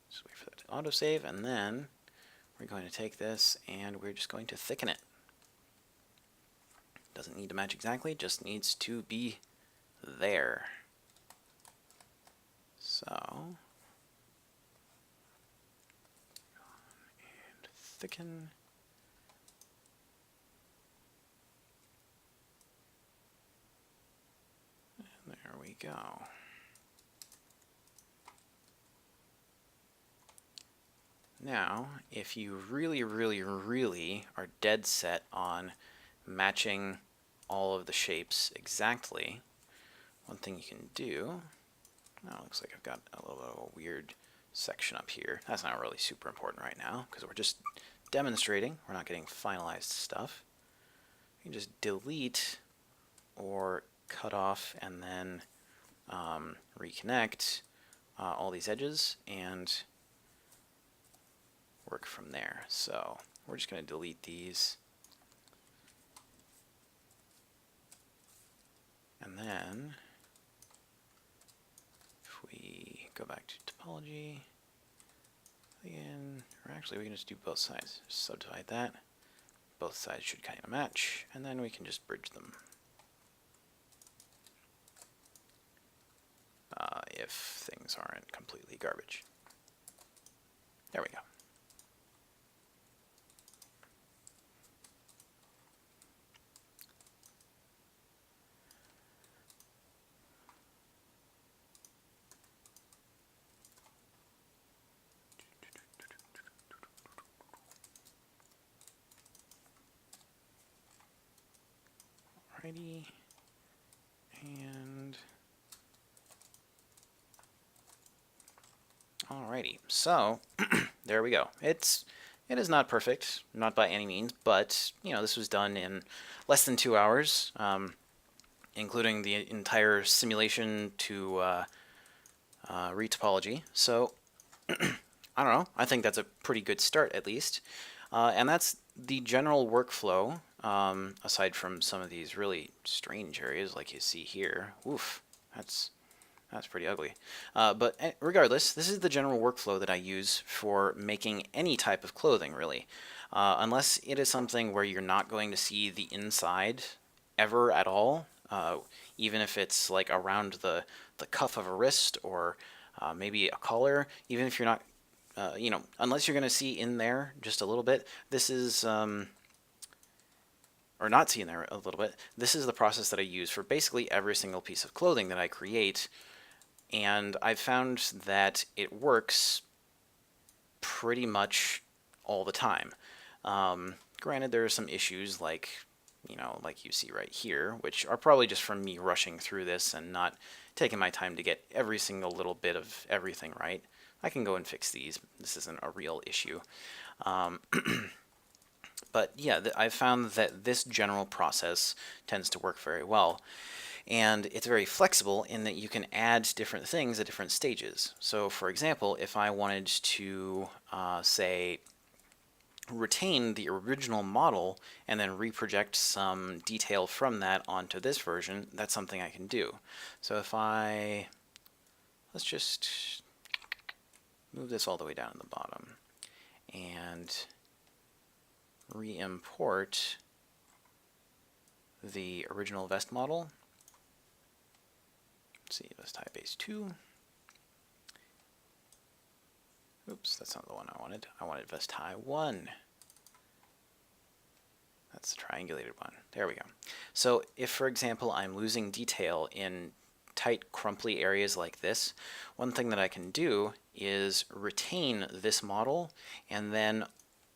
just wait for that to autosave, and then we're going to take this and we're just going to thicken it. Doesn't need to match exactly, just needs to be there. So, and thicken. And there we go. Now, if you really, really, really are dead set on matching all of the shapes exactly, one thing you can do, now it looks like I've got a little weird section up here. That's not really super important right now because we're just demonstrating. We're not getting finalized stuff. You can just delete or cut off and then reconnect all these edges and work from there. So we're just going to delete these. And then if we go back to Topology, again, or actually we can just do both sides. Just subdivide that. Both sides should kind of match, and then we can just bridge them. If things aren't completely garbage. There we go. Alrighty, and alrighty, so there we go. It is not perfect, not by any means, but you know, this was done in less than 2 hours, including the entire simulation to Retopology. So I don't know. I think that's a pretty good start, at least, and that's the general workflow. Aside from some of these really strange areas like you see here. Oof, that's That's pretty ugly. But regardless, this is the general workflow that I use for making any type of clothing, really. Unless it is something where you're not going to see the inside ever at all, even if it's like around the cuff of a wrist or maybe a collar, even if you're not, unless you're going to see in there just a little bit, this is, or not see in there a little bit, this is the process that I use for basically every single piece of clothing that I create. And I've found that it works pretty much all the time. Granted, there are some issues like, like you see right here, which are probably just from me rushing through this and not taking my time to get every single little bit of everything right. I can go and fix these. This isn't a real issue. But yeah, I've found that this general process tends to work very well. And it's very flexible in that you can add different things at different stages. So for example, if I wanted to, say, retain the original model and then reproject some detail from that onto this version, that's something I can do. So if let's just move this all the way down to the bottom and re-import the original vest model. Let's see, vest type base 2. Oops, that's not the one I wanted. I wanted vest high 1. That's the triangulated one. There we go. So if, for example, I'm losing detail in tight, crumply areas like this, one thing that I can do is retain this model, and then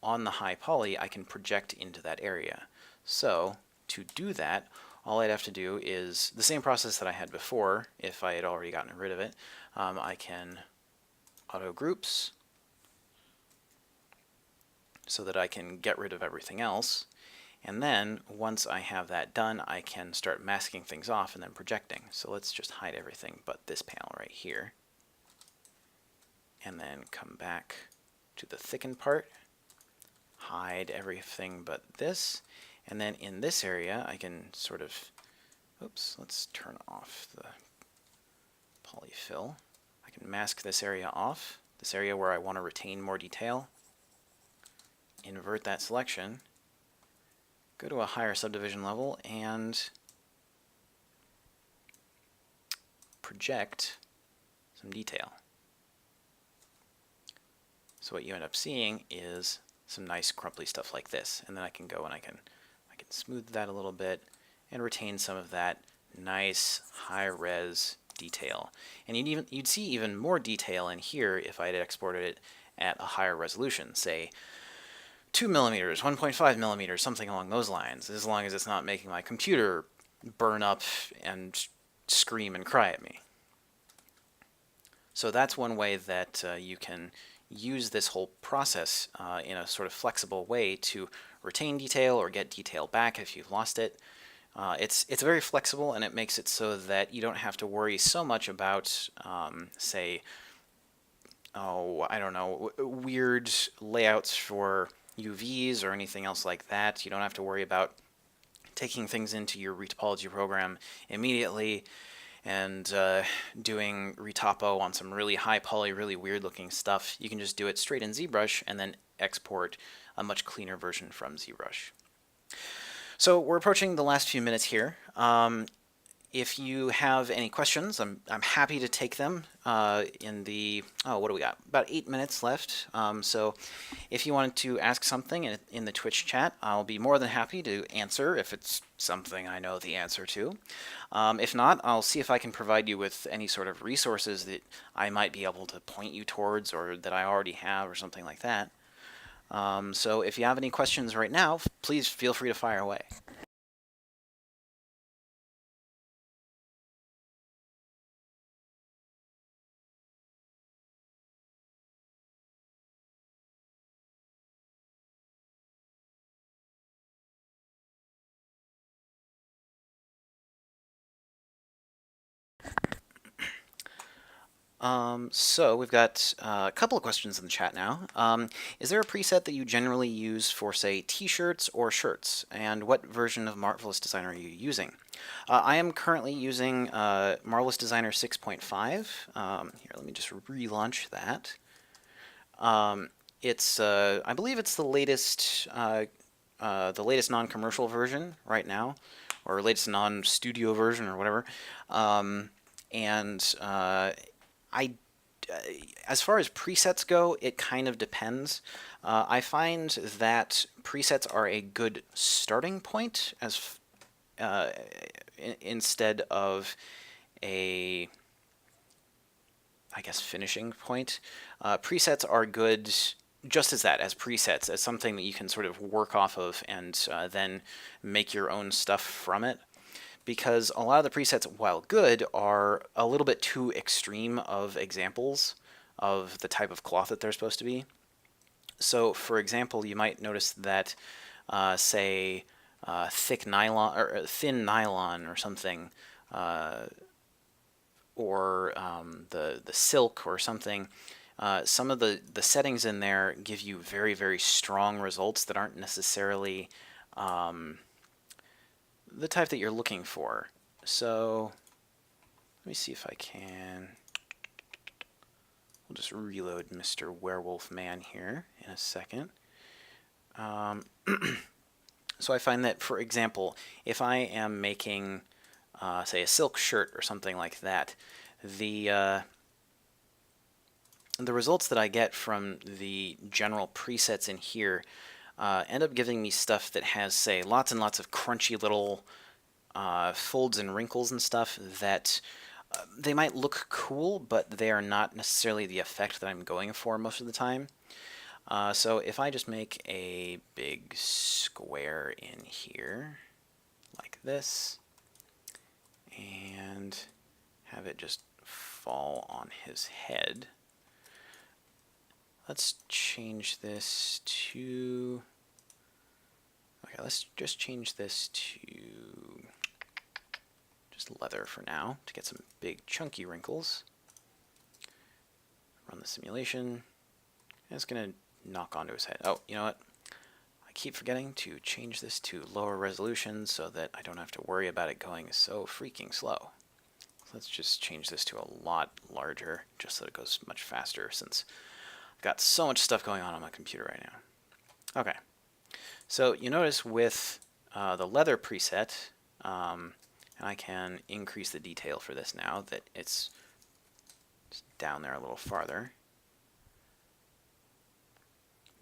on the high poly, I can project into that area. So to do that, all I'd have to do is the same process that I had before. If I had already gotten rid of it, I can auto groups so that I can get rid of everything else. And then once I have that done, I can start masking things off and then projecting. So let's just hide everything but this panel right here. And then come back to the thicken part, hide everything but this. And then in this area, I can sort of, oops, let's turn off the polyfill. I can mask this area off, this area where I want to retain more detail. Invert that selection, go to a higher subdivision level, and project some detail. So what you end up seeing is some nice crumply stuff like this, and then I can go and I can smooth that a little bit and retain some of that nice high-res detail. And you'd see even more detail in here if I had exported it at a higher resolution, say 2 millimeters, 1.5 millimeters, something along those lines, as long as it's not making my computer burn up and scream and cry at me. So that's one way that you can use this whole process in a sort of flexible way to retain detail or get detail back if you've lost it. It's very flexible, and it makes it so that you don't have to worry so much about, say, I don't know, weird layouts for UVs or anything else like that. You don't have to worry about taking things into your retopology program immediately and doing Retopo on some really high poly, really weird looking stuff. You can just do it straight in Zbrush and then export a much cleaner version from Zbrush. So we're approaching the last few minutes here. If you have any questions, I'm happy to take them in the, what do we got? About 8 minutes left. So if you wanted to ask something in the Twitch chat, I'll be more than happy to answer if it's something I know the answer to. If not, I'll see if I can provide you with any sort of resources that I might be able to point you towards or that I already have or something like that. So if you have any questions right now, please feel free to fire away. So we've got a couple of questions in the chat now. Is there a preset that you generally use for, say, t-shirts or shirts? And what version of Marvelous Designer are you using? I am currently using Marvelous Designer 6.5. Here, let me just relaunch that. It's I believe it's the latest non-commercial version right now, or latest non-studio version or whatever. As far as presets go, it kind of depends. I find that presets are a good starting point instead of a, I guess, finishing point. Presets are good just as that, as presets, as something that you can sort of work off of and then make your own stuff from it. Because a lot of the presets, while good, are a little bit too extreme of examples of the type of cloth that they're supposed to be. So, for example, you might notice that, say, thick nylon or thin nylon or something, or the silk or something. Some of the settings in there give you very, very strong results that aren't necessarily the type that you're looking for. So let me see if I can. We'll just reload Mr. Werewolf Man here in a second. So I find that, for example, if I am making, say, a silk shirt or something like that, the results that I get from the general presets in here end up giving me stuff that has, say, lots and lots of crunchy little folds and wrinkles and stuff that they might look cool, but they are not necessarily the effect that I'm going for most of the time. So if I just make a big square in here, like this, and have it just fall on his head, let's change this to... Okay, let's just change this to just leather for now to get some big chunky wrinkles. Run the simulation. And it's going to knock onto his head. Oh, you know what? I keep forgetting to change this to lower resolution so that I don't have to worry about it going so freaking slow. So let's just change this to a lot larger just so it goes much faster, since I've got so much stuff going on my computer right now. Okay. So you notice with the leather preset, and I can increase the detail for this now that it's just down there a little farther.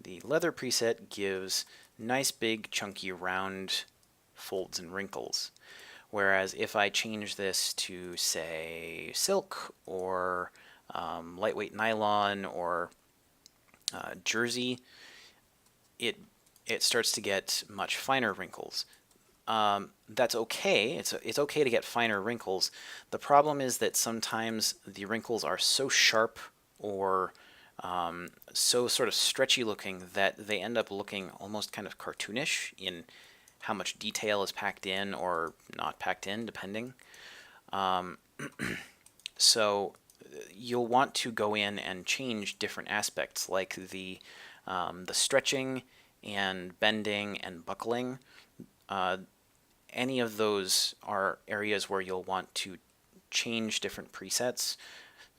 The leather preset gives nice big chunky round folds and wrinkles, whereas if I change this to, say, silk or lightweight nylon or jersey, it starts to get much finer wrinkles. That's okay. It's okay to get finer wrinkles. The problem is that sometimes the wrinkles are so sharp or so sort of stretchy looking that they end up looking almost kind of cartoonish in how much detail is packed in or not packed in, depending. So you'll want to go in and change different aspects, like the stretching and bending and buckling. Any of those are areas where you'll want to change different presets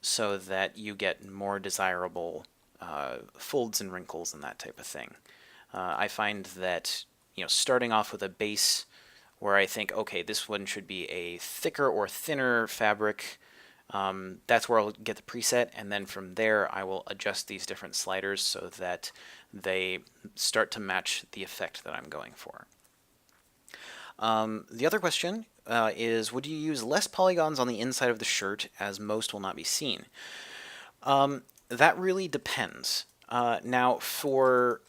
so that you get more desirable folds and wrinkles and that type of thing. I find that, starting off with a base where I think, okay, this one should be a thicker or thinner fabric, that's where I'll get the preset, and then from there I will adjust these different sliders so that they start to match the effect that I'm going for. The other question is, would you use less polygons on the inside of the shirt, as most will not be seen? That really depends. Now, for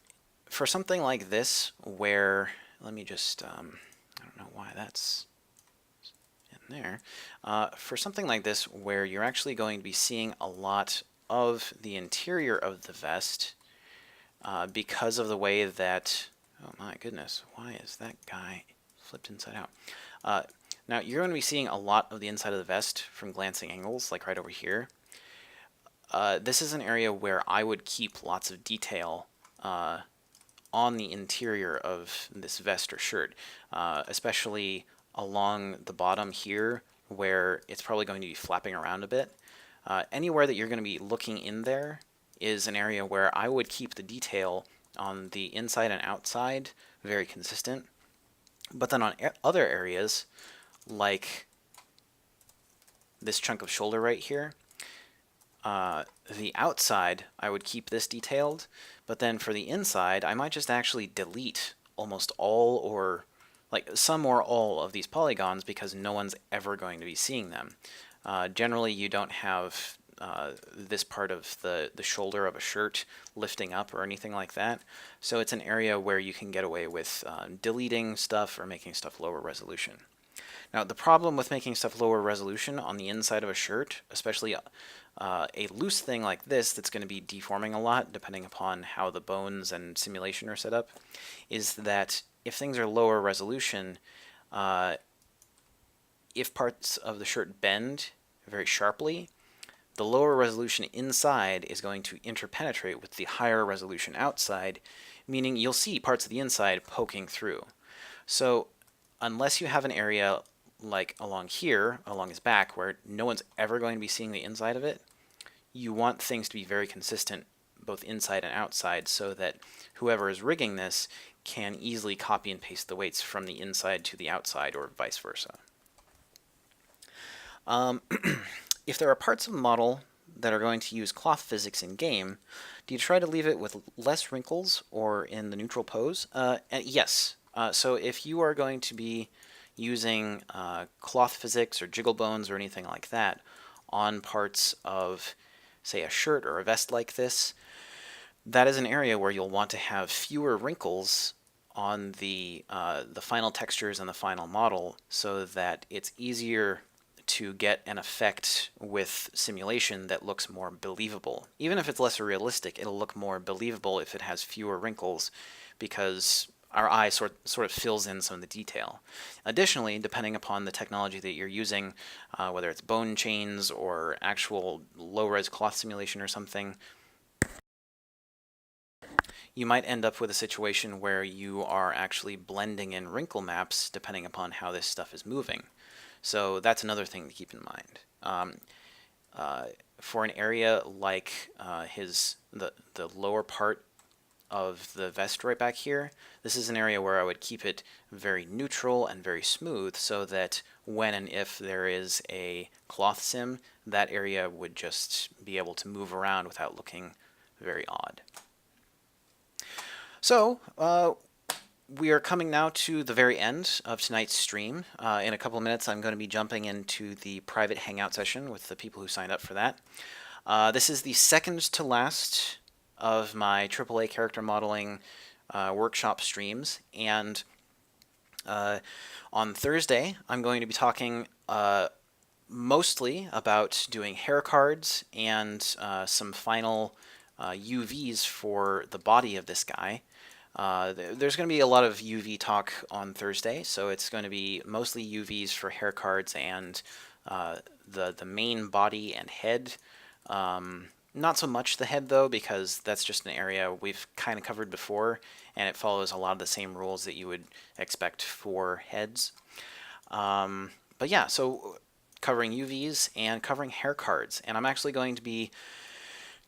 something like this, where, let me just, I don't know why that's in there. For something like this, where you're actually going to be seeing a lot of the interior of the vest, because of the way that, oh my goodness, why is that guy flipped inside out? Now, you're going to be seeing a lot of the inside of the vest from glancing angles, like right over here. this is an area where I would keep lots of detail on the interior of this vest or shirt, especially along the bottom here where it's probably going to be flapping around a bit. Anywhere that you're going to be looking in there is an area where I would keep the detail on the inside and outside very consistent. But then on other areas, like this chunk of shoulder right here, the outside I would keep this detailed, but then for the inside I might just actually delete almost all, or like some or all of these polygons, because no one's ever going to be seeing them. Generally you don't have this part of the shoulder of a shirt lifting up or anything like that, so it's an area where you can get away with deleting stuff or making stuff lower resolution. Now, the problem with making stuff lower resolution on the inside of a shirt, especially a loose thing like this that's going to be deforming a lot depending upon how the bones and simulation are set up, is that if things are lower resolution, if parts of the shirt bend very sharply, the lower resolution inside is going to interpenetrate with the higher resolution outside, meaning you'll see parts of the inside poking through. So unless you have an area like along here, along his back, where no one's ever going to be seeing the inside of it, you want things to be very consistent both inside and outside, so that whoever is rigging this can easily copy and paste the weights from the inside to the outside, or vice versa. If there are parts of the model that are going to use cloth physics in game, do you try to leave it with less wrinkles or in the neutral pose? Yes. So if you are going to be using cloth physics or jiggle bones or anything like that on parts of, say, a shirt or a vest like this, that is an area where you'll want to have fewer wrinkles on the final textures and the final model, so that it's easier to get an effect with simulation that looks more believable. Even if it's less realistic, it'll look more believable if it has fewer wrinkles, because our eye sort of fills in some of the detail. Additionally, depending upon the technology that you're using, whether it's bone chains or actual low-res cloth simulation or something, you might end up with a situation where you are actually blending in wrinkle maps depending upon how this stuff is moving. So that's another thing to keep in mind. For an area like the lower part of the vest right back here, this is an area where I would keep it very neutral and very smooth, so that when and if there is a cloth sim, that area would just be able to move around without looking very odd. So we are coming now to the very end of tonight's stream. In a couple of minutes I'm going to be jumping into the private hangout session with the people who signed up for that. This is the second to last of my AAA character modeling workshop streams, and on Thursday I'm going to be talking mostly about doing hair cards and some final UVs for the body of this guy. There's going to be a lot of UV talk on Thursday, so it's going to be mostly UVs for hair cards and the main body and head. Not so much the head, though, because that's just an area we've kind of covered before, and it follows a lot of the same rules that you would expect for heads. But yeah, so covering UVs and covering hair cards, and I'm actually going to be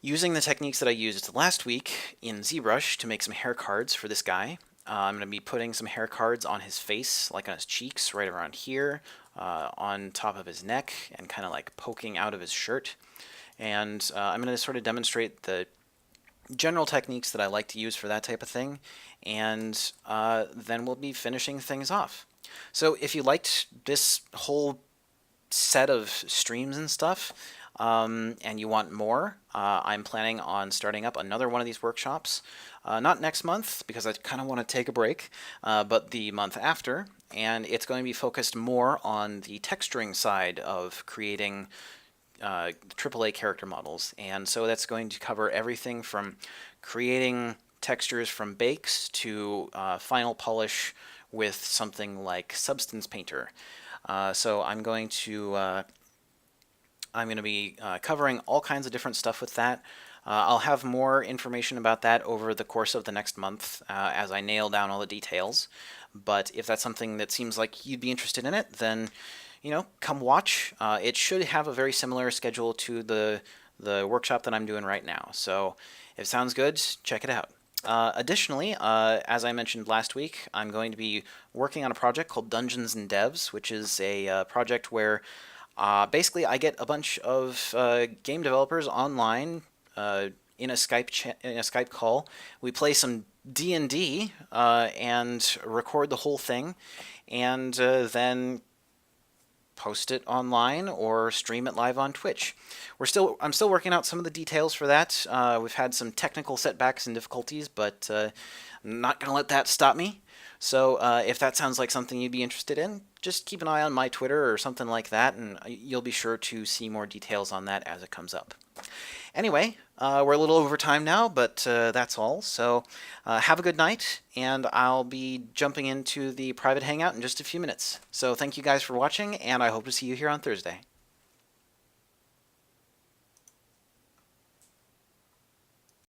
using the techniques that I used last week in Zbrush to make some hair cards for this guy. I'm going to be putting some hair cards on his face, like on his cheeks, right around here, on top of his neck, and kind of like poking out of his shirt. And I'm going to sort of demonstrate the general techniques that I like to use for that type of thing, and then we'll be finishing things off. So if you liked this whole set of streams and stuff, and you want more, I'm planning on starting up another one of these workshops. Not next month, because I kind of want to take a break, but the month after, and it's going to be focused more on the texturing side of creating AAA character models. And so that's going to cover everything from creating textures from bakes to final polish with something like Substance Painter. So I'm going to I'm going to be covering all kinds of different stuff with that. I'll have more information about that over the course of the next month as I nail down all the details. But if that's something that seems like you'd be interested in it, then come watch. It should have a very similar schedule to the workshop that I'm doing right now. So if it sounds good, check it out. Additionally, as I mentioned last week, I'm going to be working on a project called Dungeons and Devs, which is a project where basically I get a bunch of game developers online in a Skype call. We play some D&D and record the whole thing, and then post it online or stream it live on Twitch. I'm still working out some of the details for that. We've had some technical setbacks and difficulties, but I'm not going to let that stop me. So if that sounds like something you'd be interested in, just keep an eye on my Twitter or something like that, and you'll be sure to see more details on that as it comes up. Anyway, we're a little over time now, but that's all. So have a good night, and I'll be jumping into the private hangout in just a few minutes. So thank you guys for watching, and I hope to see you here on Thursday.